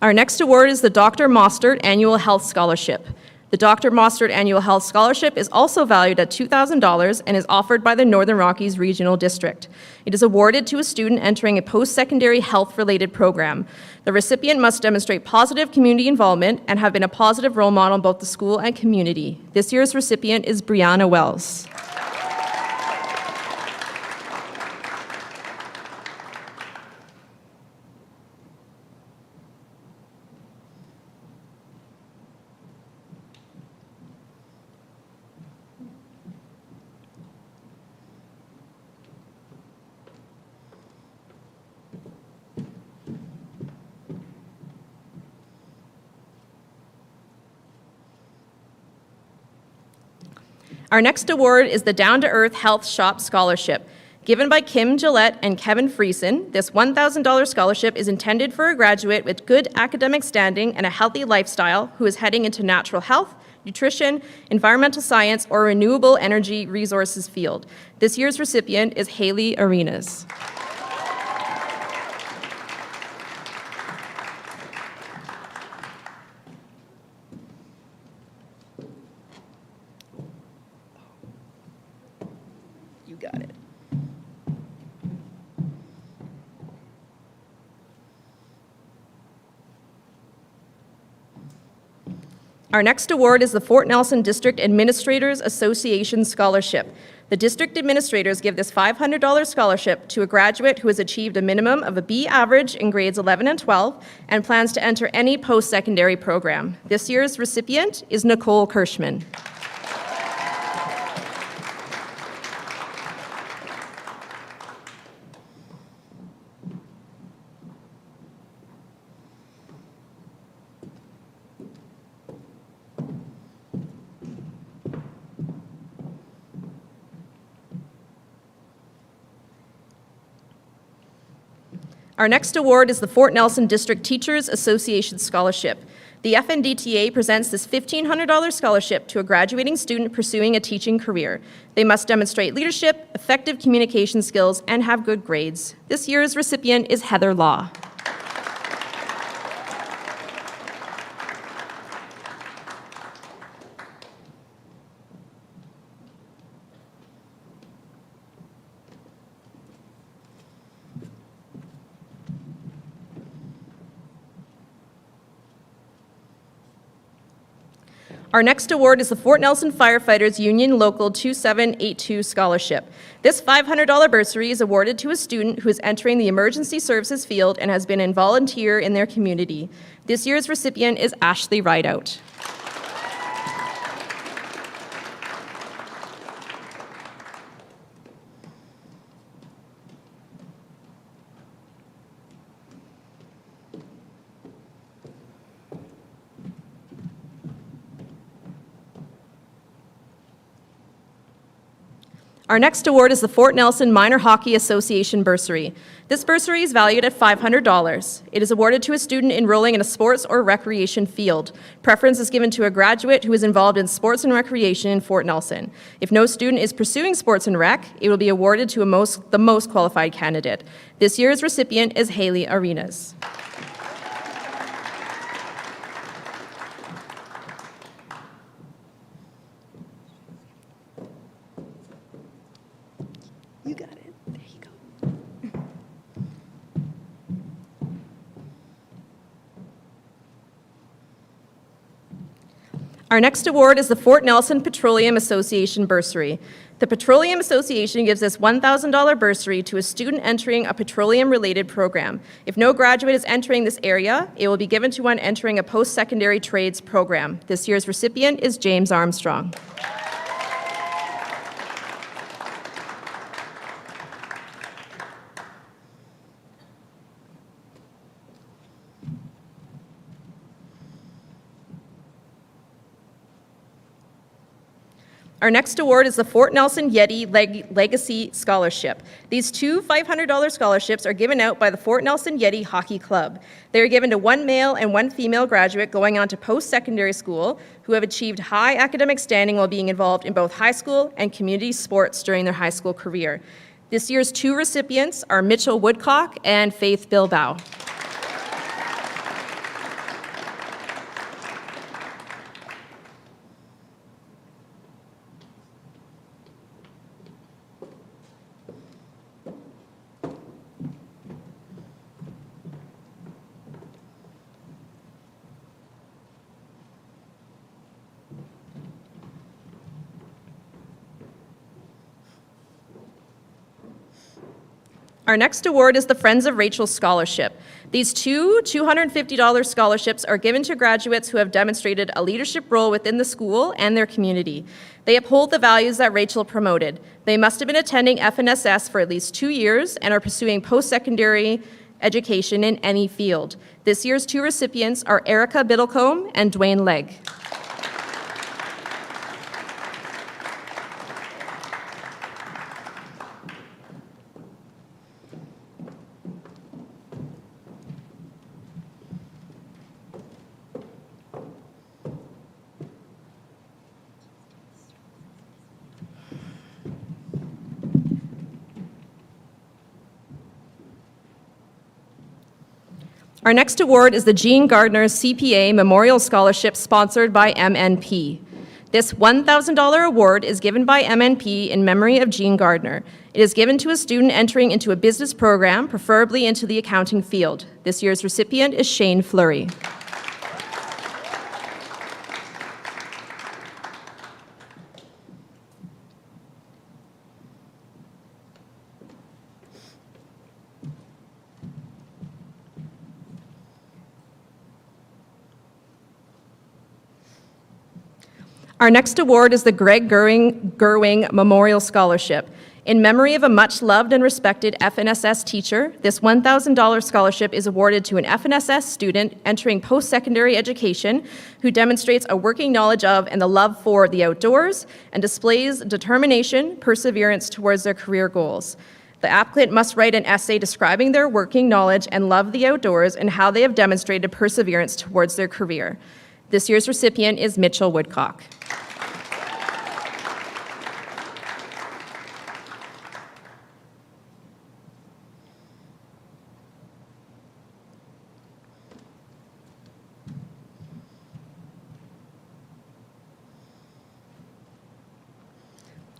Speaker 1: Our next award is the Dr. Mostert Annual Health Scholarship. The Dr. Mostert Annual Health Scholarship is also valued at $2,000 and is offered by the Northern Rockies Regional District. It is awarded to a student entering a post-secondary health-related program. The recipient must demonstrate positive community involvement and have been a positive role model in both the school and community. This year's recipient is Brianna Wells. Our next award is the Down to Earth Health Shop Scholarship. Given by Kim Gillette and Kevin Friesen, this $1,000 scholarship is intended for a graduate with good academic standing and a healthy lifestyle who is heading into natural health, nutrition, environmental science, or renewable energy resources field. This year's recipient is Haley Arenas. You got it. Our next award is the Fort Nelson District Administrators Association Scholarship. The district administrators give this $500 scholarship to a graduate who has achieved a minimum of a B average in grades 11 and 12 and plans to enter any post-secondary program. This year's recipient is Nicole Kirschman. Our next award is the Fort Nelson District Teachers Association Scholarship. The FNDTA presents this $1,500 scholarship to a graduating student pursuing a teaching career. They must demonstrate leadership, effective communication skills, and have good grades. This year's recipient is Heather Law. Our next award is the Fort Nelson Firefighters Union Local 2782 Scholarship. This $500 bursary is awarded to a student who is entering the emergency services field and has been a volunteer in their community. This year's recipient is Ashley Rideout. Our next award is the Fort Nelson Minor Hockey Association bursary. This bursary is valued at $500. It is awarded to a student enrolling in a sports or recreation field. Preference is given to a graduate who is involved in sports and recreation in Fort Nelson. If no student is pursuing sports and rec, it will be awarded to the most qualified candidate. This year's recipient is Haley Arenas. You got it. There you go. Our next award is the Fort Nelson Petroleum Association bursary. The Petroleum Association gives this $1,000 bursary to a student entering a petroleum-related program. If no graduate is entering this area, it will be given to one entering a post-secondary trades program. This year's recipient is James Armstrong. Our next award is the Fort Nelson Yeti Legacy Scholarship. These two $500 scholarships are given out by the Fort Nelson Yeti Hockey Club. They are given to one male and one female graduate going on to post-secondary school who have achieved high academic standing while being involved in both high school and community sports during their high school career. This year's two recipients are Mitchell Woodcock and Faith Bilbao. Our next award is the Friends of Rachel Scholarship. These two $250 scholarships are given to graduates who have demonstrated a leadership role within the school and their community. They uphold the values that Rachel promoted. They must have been attending FNSS for at least 2 years and are pursuing post-secondary education in any field. This year's two recipients are Erica Biddlecombe and Dwayne Legg. Our next award is the Jean Gardner CPA Memorial Scholarship sponsored by MNP. This $1,000 award is given by MNP in memory of Jean Gardner. It is given to a student entering into a business program, preferably into the accounting field. This year's recipient is Shane Fleury. Our next award is the Greg Gerwing Memorial Scholarship. In memory of a much-loved and respected FNSS teacher, this $1,000 scholarship is awarded to an FNSS student entering post-secondary education who demonstrates a working knowledge of and the love for the outdoors and displays determination, perseverance towards their career goals. The applicant must write an essay describing their working knowledge and love of the outdoors and how they have demonstrated perseverance towards their career. This year's recipient is Mitchell Woodcock.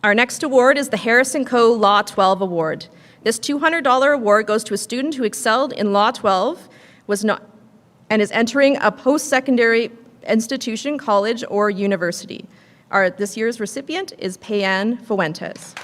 Speaker 1: Our next award is the Harrison Co. Law 12 Award. This $200 award goes to a student who excelled in Law 12 and is entering a post-secondary institution, college, or university. This year's recipient is Payan Fuentes.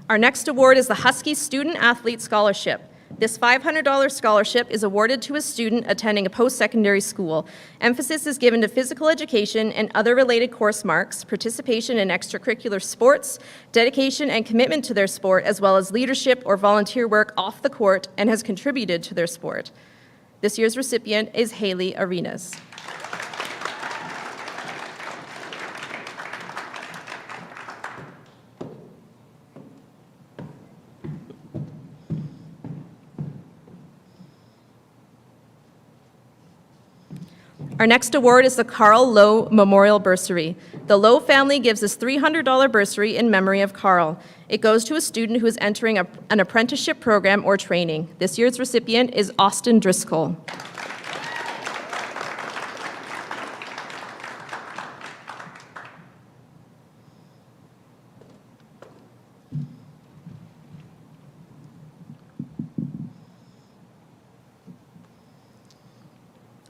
Speaker 1: Our next award is the Husky Student Athlete Scholarship. This $500 scholarship is awarded to a student attending a post-secondary school. Emphasis is given to physical education and other related course marks, participation in extracurricular sports, dedication and commitment to their sport, as well as leadership or volunteer work off the court and has contributed to their sport. This year's recipient is Haley Arenas. Our next award is the Carl Lowe Memorial Bursary. The Lowe family gives this $300 bursary in memory of Carl. It goes to a student who is entering an apprenticeship program or training. This year's recipient is Austin Driscoll.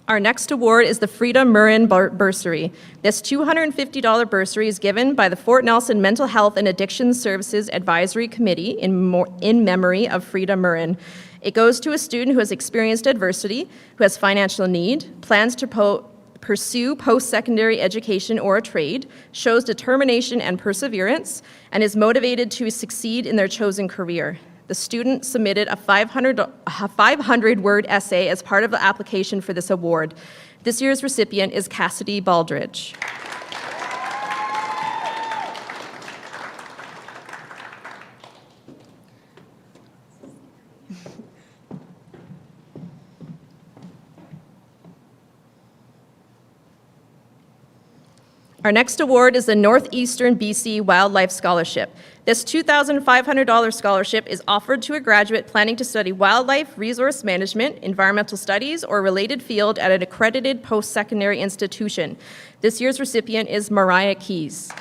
Speaker 1: Our next award is the Frida Murrin Bursary. This $250 bursary is given by the Fort Nelson Mental Health and Addiction Services Advisory Committee in memory of Frida Murrin. It goes to a student who has experienced adversity, who has financial need, plans to pursue post-secondary education or a trade, shows determination and perseverance, and is motivated to succeed in their chosen career. The student submitted a 500-word essay as part of the application for this award. This year's recipient is Cassidy Baldridge. Our next award is the Northeastern BC Wildlife Scholarship. This $2,500 scholarship is offered to a graduate planning to study wildlife, resource management, environmental studies, or related field at an accredited post-secondary institution. This year's recipient is Mariah Keys.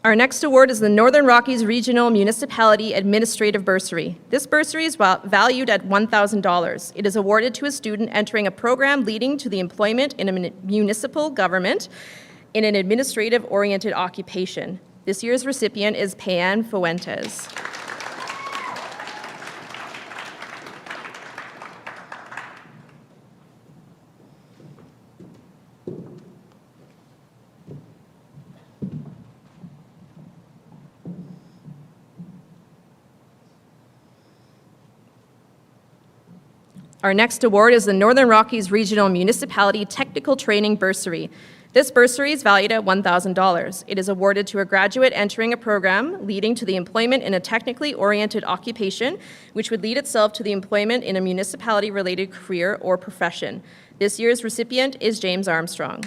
Speaker 1: Our next award is the Northern Rockies Regional Municipality Administrative Bursary. This bursary is valued at $1,000. It is awarded to a student entering a program leading to the employment in a municipal government in an administrative-oriented occupation. This year's recipient is Payan Fuentes. Our next award is the Northern Rockies Regional Municipality Technical Training Bursary. This bursary is valued at $1,000. It is awarded to a graduate entering a program leading to the employment in a technically oriented occupation, which would lead itself to the employment in a municipality-related career or profession. This year's recipient is James Armstrong.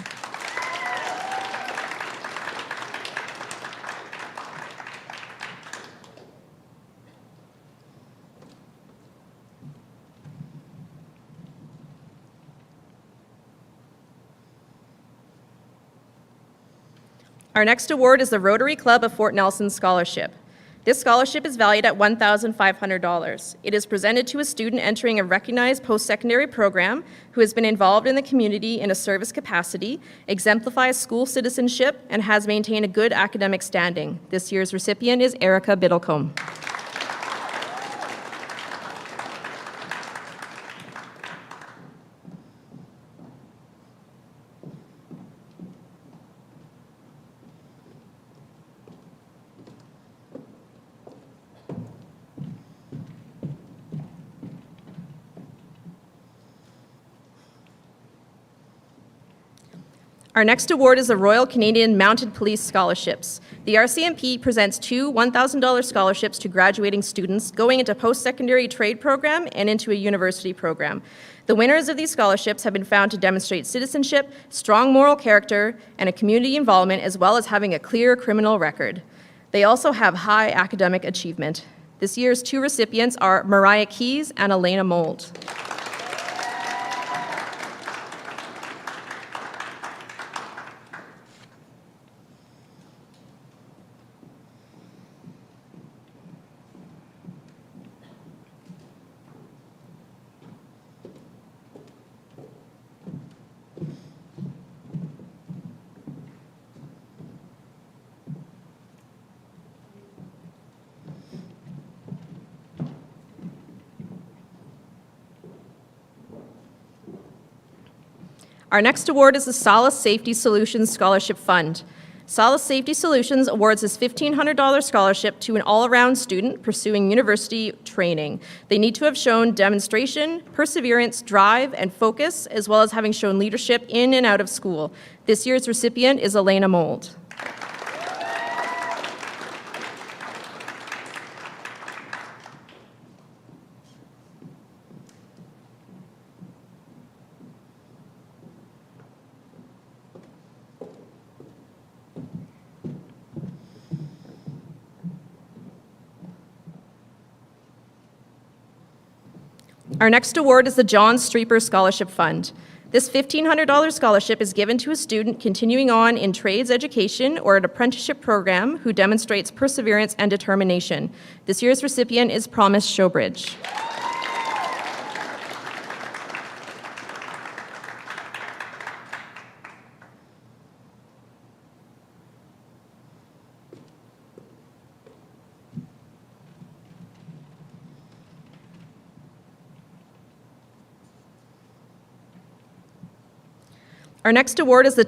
Speaker 1: Our next award is the Rotary Club of Fort Nelson Scholarship. This scholarship is valued at $1,500. It is presented to a student entering a recognized post-secondary program who has been involved in the community in a service capacity, exemplifies school citizenship, and has maintained a good academic standing. This year's recipient is Erica Biddlecombe. Our next award is the Royal Canadian Mounted Police Scholarships. The RCMP presents two $1,000 scholarships to graduating students going into post-secondary trade program and into a university program. The winners of these scholarships have been found to demonstrate citizenship, strong moral character, and a community involvement, as well as having a clear criminal record. They also have high academic achievement. This year's two recipients are Mariah Keys and Elena Mold. Our next award is the Solace Safety Solutions Scholarship Fund. Solace Safety Solutions awards this $1,500 scholarship to an all-around student pursuing university training. They need to have shown demonstration, perseverance, drive, and focus, as well as having shown leadership in and out of school. This year's recipient is Elena Mold. Our next award is the John Streeper Scholarship Fund. This $1,500 scholarship is given to a student continuing on in trades education or an apprenticeship program who demonstrates perseverance and determination. This year's recipient is Promise Showbridge. Our next award is the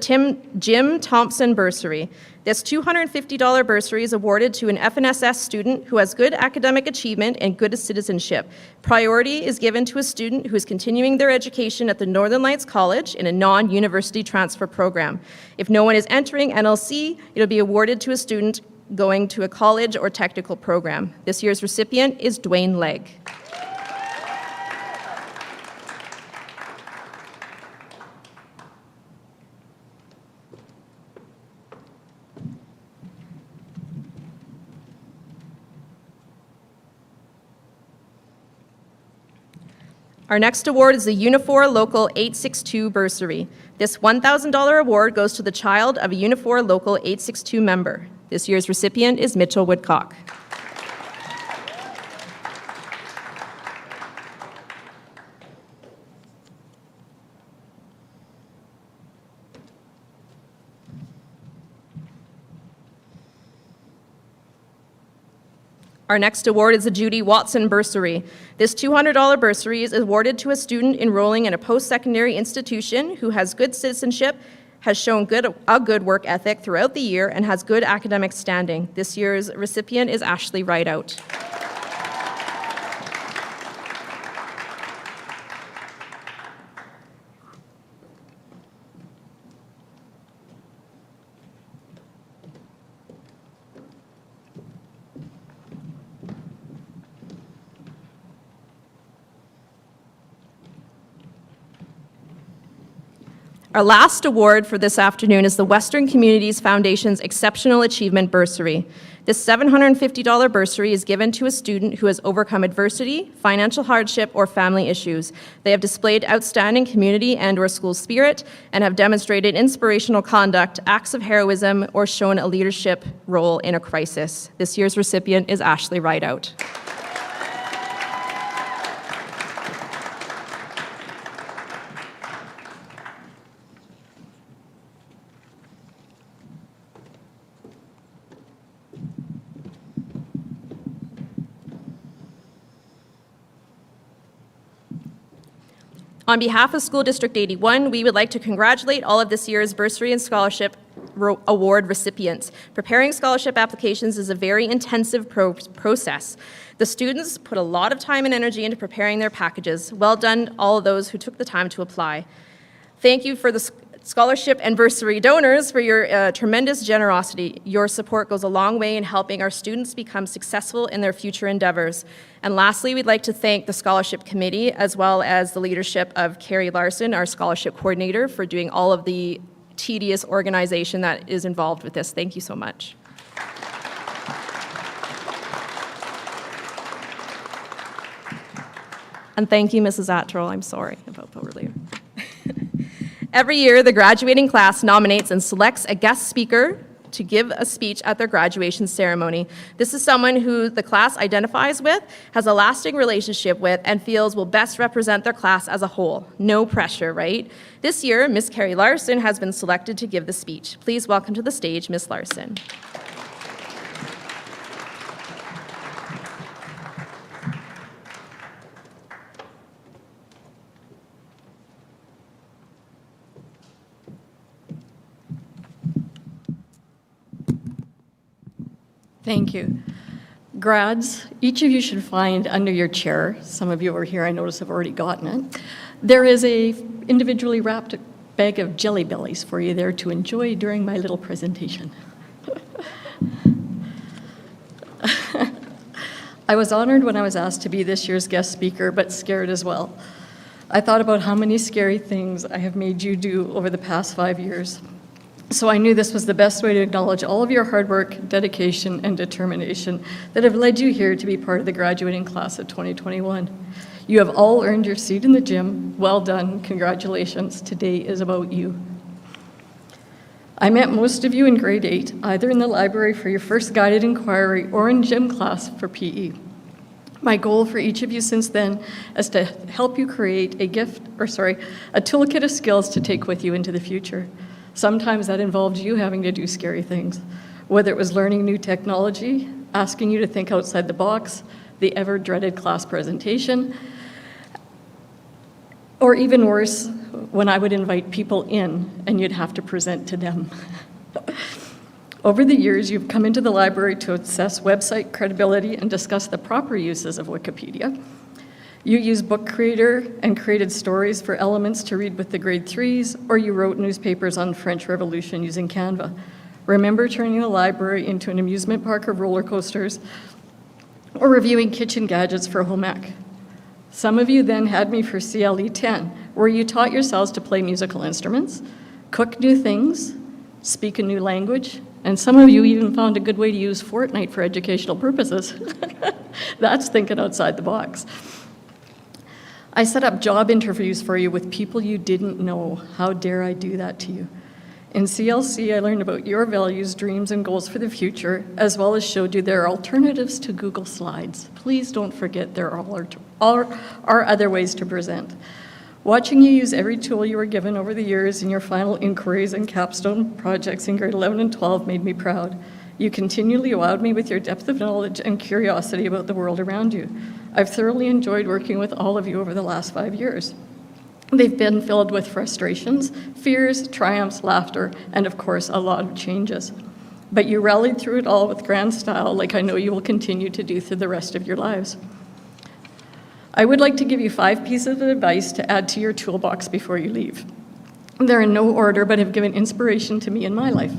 Speaker 1: Jim Thompson Bursary. This $250 bursary is awarded to an FNSS student who has good academic achievement and good citizenship. Priority is given to a student who is continuing their education at the Northern Lights College in a non-university transfer program. If no one is entering NLC, it'll be awarded to a student going to a college or technical program. This year's recipient is Dwayne Legg. Our next award is the Unifor Local 862 Bursary. This $1,000 award goes to the child of a Unifor Local 862 member. This year's recipient is Mitchell Woodcock. Our next award is the Judy Watson Bursary. This $200 bursary is awarded to a student enrolling in a post-secondary institution who has good citizenship, has shown a good work ethic throughout the year, and has good academic standing. This year's recipient is Ashley Rideout. Our last award for this afternoon is the Western Communities Foundation's Exceptional Achievement Bursary. This $750 bursary is given to a student who has overcome adversity, financial hardship, or family issues. They have displayed outstanding community and/or school spirit and have demonstrated inspirational conduct, acts of heroism, or shown a leadership role in a crisis. This year's recipient is Ashley Rideout. On behalf of School District 81, we would like to congratulate all of this year's bursary and scholarship award recipients. Preparing scholarship applications is a very intensive process. The students put a lot of time and energy into preparing their packages. Well done, all of those who took the time to apply. Thank you for the scholarship and bursary donors for your tremendous generosity. Your support goes a long way in helping our students become successful in their future endeavors. And lastly, we'd like to thank the Scholarship Committee as well as the leadership of Carrie Larson, our scholarship coordinator, for doing all of the tedious organization that is involved with this. Thank you so much. And thank you, Mrs. Attrell. I'm sorry about earlier. Every year, the graduating class nominates and selects a guest speaker to give a speech at their graduation ceremony. This is someone who the class identifies with, has a lasting relationship with, and feels will best represent their class as a whole. No pressure, right? This year, Miss Carrie Larson has been selected to give the speech. Please welcome to the stage, Miss Larson.
Speaker 9: Thank you. Grads, each of you should find under your chair, some of you are here, I notice have already gotten it, there is a individually wrapped bag of Jelly Bellies for you there to enjoy during my little presentation. I was honored when I was asked to be this year's guest speaker, but scared as well. I thought about how many scary things I have made you do over the past 5 years. So I knew this was the best way to acknowledge all of your hard work, dedication, and determination that have led you here to be part of the graduating class of 2021. You have all earned your seat in the gym. Well done. Congratulations. Today is about you. I met most of you in grade 8, either in the library for your first guided inquiry or in gym class for PE. My goal for each of you since then is to help you create a toolkit of skills to take with you into the future. Sometimes that involved you having to do scary things, whether it was learning new technology, asking you to think outside the box, the ever-dreaded class presentation, or even worse, when I would invite people in and you'd have to present to them. Over the years, you've come into the library to assess website credibility and discuss the proper uses of Wikipedia. You used Book Creator and created stories for elements to read with the grade 3s, or you wrote newspapers on French Revolution using Canva. Remember turning the library into an amusement park of roller coasters, or reviewing kitchen gadgets for home ec. Some of you then had me for CLE 10, where you taught yourselves to play musical instruments, cook new things, speak a new language, and some of you even found a good way to use Fortnite for educational purposes. That's thinking outside the box. I set up job interviews for you with people you didn't know. How dare I do that to you? In CLC, I learned about your values, dreams, and goals for the future, as well as showed you there are alternatives to Google Slides. Please don't forget there are other ways to present. Watching you use every tool you were given over the years in your final inquiries and capstone projects in grade 11 and 12 made me proud. You continually wowed me with your depth of knowledge and curiosity about the world around you. I've thoroughly enjoyed working with all of you over the last 5 years. They've been filled with frustrations, fears, triumphs, laughter, and of course, a lot of changes. But you rallied through it all with grand style, like I know you will continue to do through the rest of your lives. I would like to give you 5 pieces of advice to add to your toolbox before you leave. They're in no order, but have given inspiration to me in my life.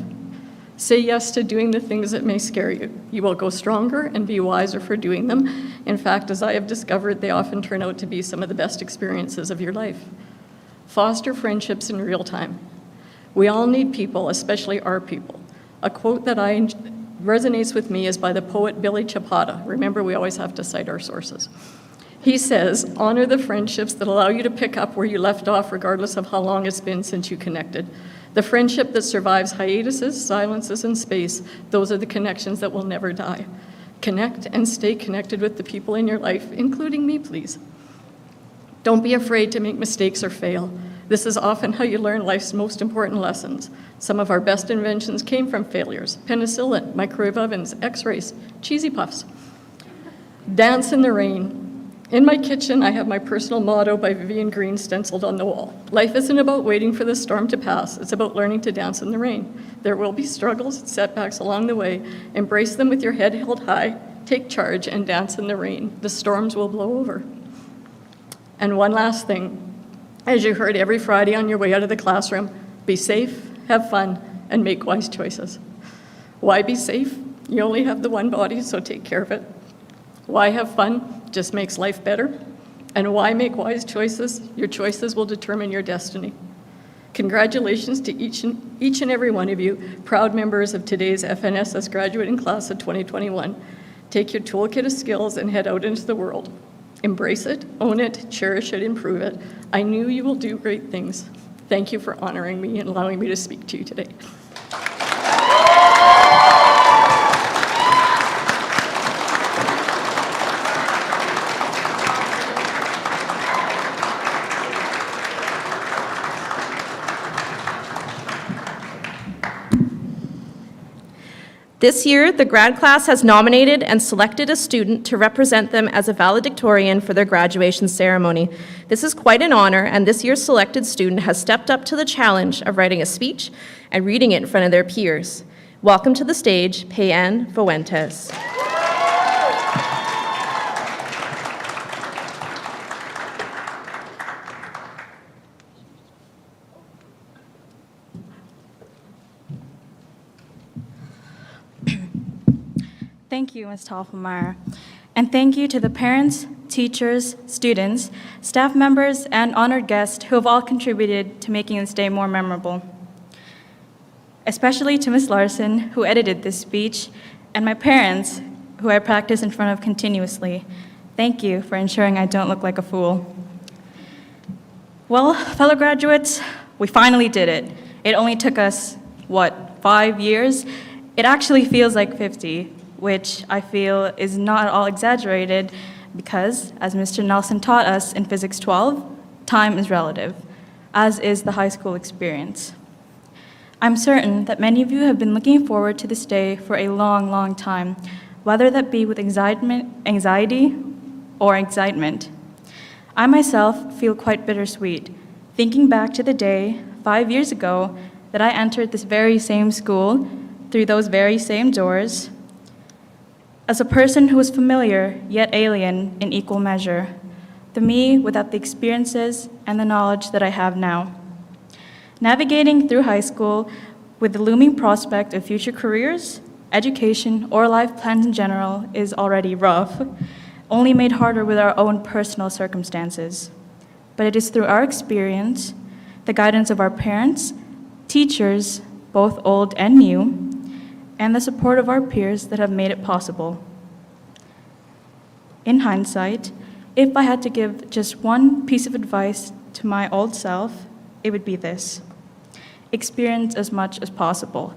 Speaker 9: Say yes to doing the things that may scare you. You will go stronger and be wiser for doing them. In fact, as I have discovered, they often turn out to be some of the best experiences of your life. Foster friendships in real time. We all need people, especially our people. A quote that resonates with me is by the poet Billy Chapata. Remember, we always have to cite our sources. He says, honor the friendships that allow you to pick up where you left off regardless of how long it's been since you connected. The friendship that survives hiatuses, silences, and space, those are the connections that will never die. Connect and stay connected with the people in your life, including me, please. Don't be afraid to make mistakes or fail. This is often how you learn life's most important lessons. Some of our best inventions came from failures. Penicillin, microwave ovens, x-rays, cheesy puffs. Dance in the rain. In my kitchen, I have my personal motto by Vivian Green stenciled on the wall. Life isn't about waiting for the storm to pass. It's about learning to dance in the rain. There will be struggles and setbacks along the way. Embrace them with your head held high. Take charge and dance in the rain. The storms will blow over. And one last thing. As you heard every Friday on your way out of the classroom, be safe, have fun, and make wise choices. Why be safe? You only have the one body, so take care of it. Why have fun? Just makes life better. And why make wise choices? Your choices will determine your destiny. Congratulations to each and every one of you, proud members of today's FNSS graduating class of 2021. Take your toolkit of skills and head out into the world. Embrace it, own it, cherish it, improve it. I knew you will do great things. Thank you for honoring me and allowing me to speak to you today.
Speaker 1: This year, the grad class has nominated and selected a student to represent them as a valedictorian for their graduation ceremony. This is quite an honor, and this year's selected student has stepped up to the challenge of writing a speech and reading it in front of their peers. Welcome to the stage, Payan Fuentes.
Speaker 10: Thank you, Ms. Toffelmeyer. And thank you to the parents, teachers, students, staff members, and honored guests who have all contributed to making this day more memorable. Especially to Ms. Larson, who edited this speech, and my parents, who I practice in front of continuously. Thank you for ensuring I don't look like a fool. Well, fellow graduates, we finally did it. It only took us, 5 years? It actually feels like 50. Which I feel is not at all exaggerated because, as Mr. Nelson taught us in Physics 12, time is relative, as is the high school experience. I'm certain that many of you have been looking forward to this day for a long, long time, whether that be with anxiety or excitement. I myself feel quite bittersweet, thinking back to the day 5 years ago that I entered this very same school through those very same doors, as a person who was familiar, yet alien in equal measure, the me without the experiences and the knowledge that I have now. Navigating through high school with the looming prospect of future careers, education, or life plans in general is already rough, only made harder with our own personal circumstances. But it is through our experience, the guidance of our parents, teachers, both old and new, and the support of our peers that have made it possible. In hindsight, if I had to give just one piece of advice to my old self, it would be this. experience as much as possible.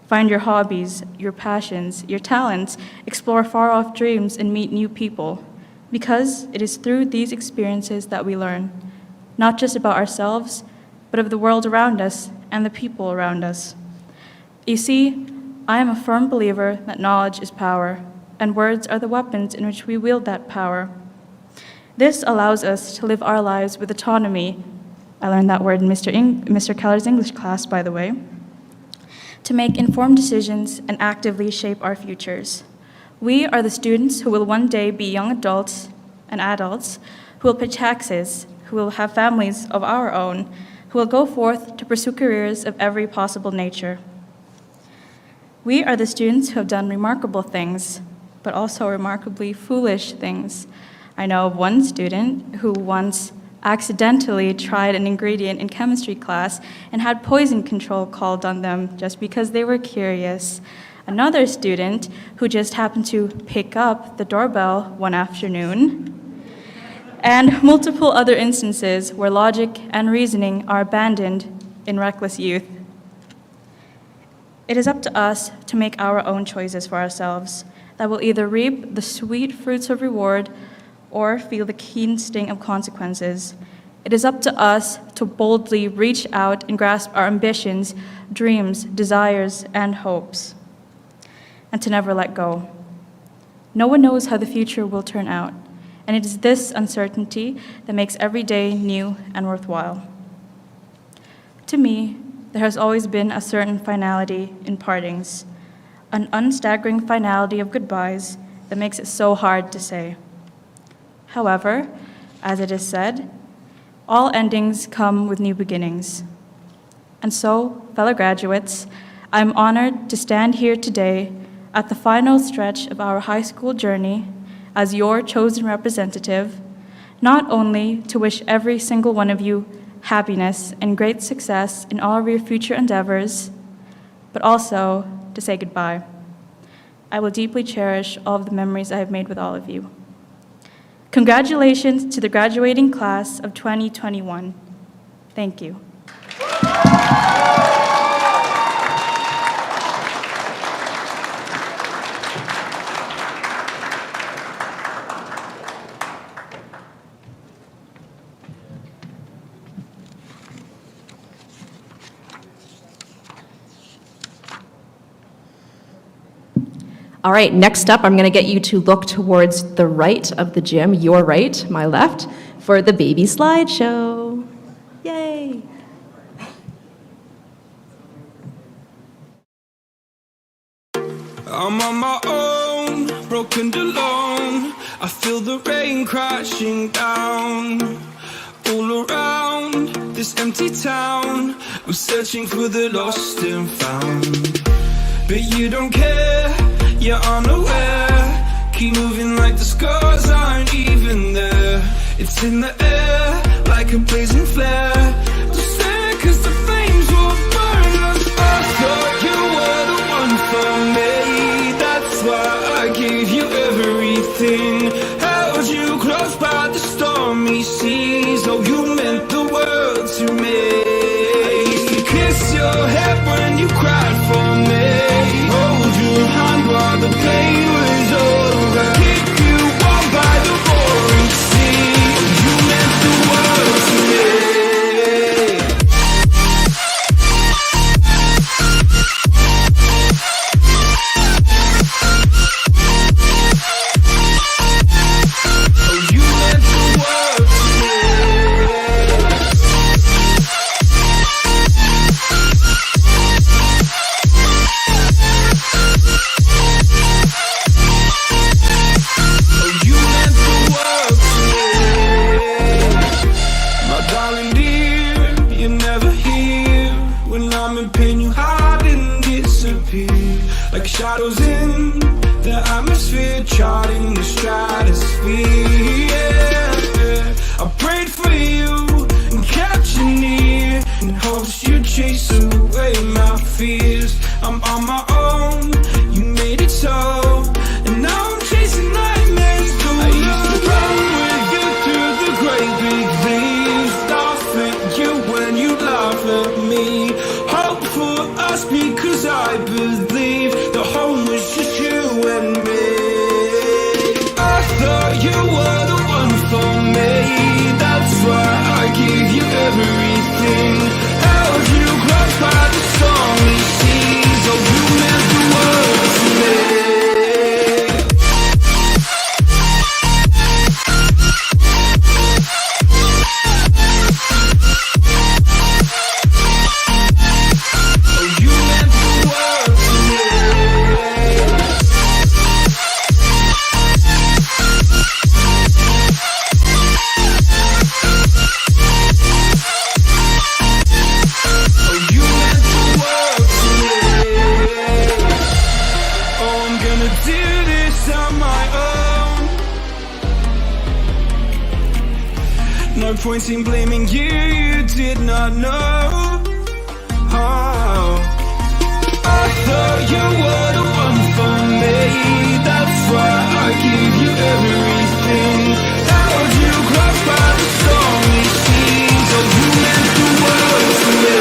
Speaker 10: Find your hobbies, your passions, your talents, explore far-off dreams, and meet new people. Because it is through these experiences that we learn, not just about ourselves, but of the world around us and the people around us. You see, I am a firm believer that knowledge is power, and words are the weapons in which we wield that power. This allows us to live our lives with autonomy. I learned that word in Mr. Keller's English class, by the way. To make informed decisions and actively shape our futures. We are the students who will one day be young adults and adults, who will pay taxes, who will have families of our own, who will go forth to pursue careers of every possible nature. We are the students who have done remarkable things, but also remarkably foolish things. I know of one student who once accidentally tried an ingredient in chemistry class and had poison control called on them just because they were curious. Another student who just happened to pick up the doorbell one afternoon. And multiple other instances where logic and reasoning are abandoned in reckless youth. It is up to us to make our own choices for ourselves that will either reap the sweet fruits of reward or feel the keen sting of consequences. It is up to us to boldly reach out and grasp our ambitions, dreams, desires, and hopes, and to never let go. No one knows how the future will turn out, and it is this uncertainty that makes every day new and worthwhile. To me, there has always been a certain finality in partings, an unstaggering finality of goodbyes that makes it so hard to say. However, as it is said, all endings come with new beginnings. And so, fellow graduates, I'm honored to stand here today at the final stretch of our high school journey as your chosen representative, not only to wish every single one of you happiness and great success in all of your future endeavors, but also to say goodbye. I will deeply cherish all of the memories I have made with all of you. Congratulations to the graduating class of 2021. Thank you.
Speaker 1: All right, next up, I'm going to get you to look towards the right of the gym, your right, my left, for the baby slideshow. Yay!
Speaker 2: I'm on my own, broken and alone. I feel the rain crashing down. All around this empty town, we're searching for the lost and found. But you don't care, you're unaware. Keep moving like the scars aren't even there. It's in the air, like a blazing flare. Don't stare, cause the flames will burn us. I thought you were the one for me. That's why I gave you everything. Held you close by the stormy seas. Oh, you meant the world to me. I used to kiss your head when you cried for me. Hold your hand while the pain was over. Keep you warm by the roaring sea. You meant the world to me. Oh, you meant the world to me. Oh, you meant the world to me. My darling dear, you're never here. When I'm in pain, you hide and disappear. Like shadows in the atmosphere, charting the stratosphere. Yeah. I prayed for you and kept you near, in hopes you'd chase away my fears. I'm on my own, you made it so, and now I'm chasing nightmares too. I used to run with you through the great big leaves, laugh at you when you laugh at me. lost because I believed the home was just you and me. I thought you were the one for me. That's why I give you everything. Held you close by the stormy seas. Oh, you meant the world to me. No point in blaming you, you did not know. Oh. I thought you were the one for me. That's why I give you everything. Held you close by the stormy seas. Oh, you meant the world to me.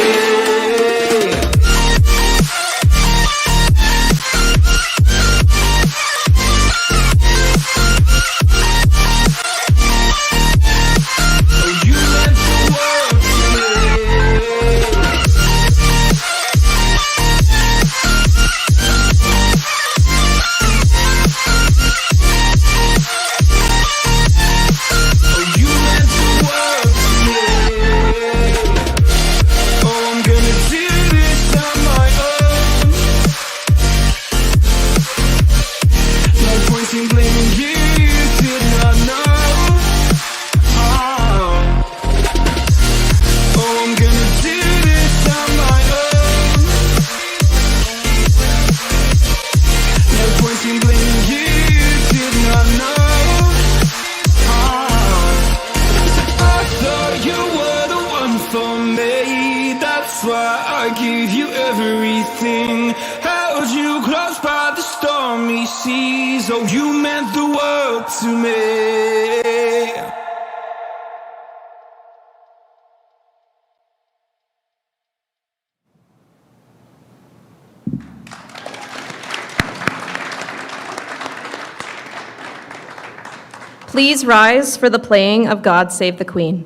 Speaker 2: Oh, you meant the world to me.
Speaker 1: Please rise for the playing of God Save the Queen.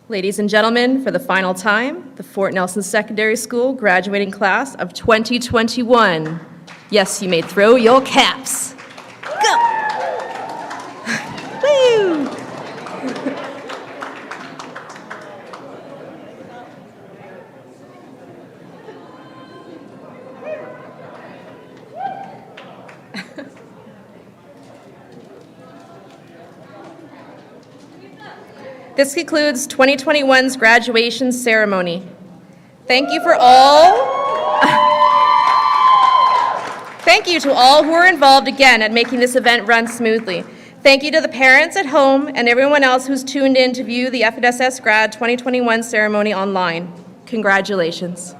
Speaker 1: Ladies and gentlemen, for the final time, the Fort Nelson Secondary School graduating class of 2021. Yes, you may throw your caps. Go! Woo! This concludes 2021's graduation ceremony. Thank you to all who were involved again at making this event run smoothly. Thank you to the parents at home and everyone else who's tuned in to view the FNSS Grad 2021 ceremony online. Congratulations.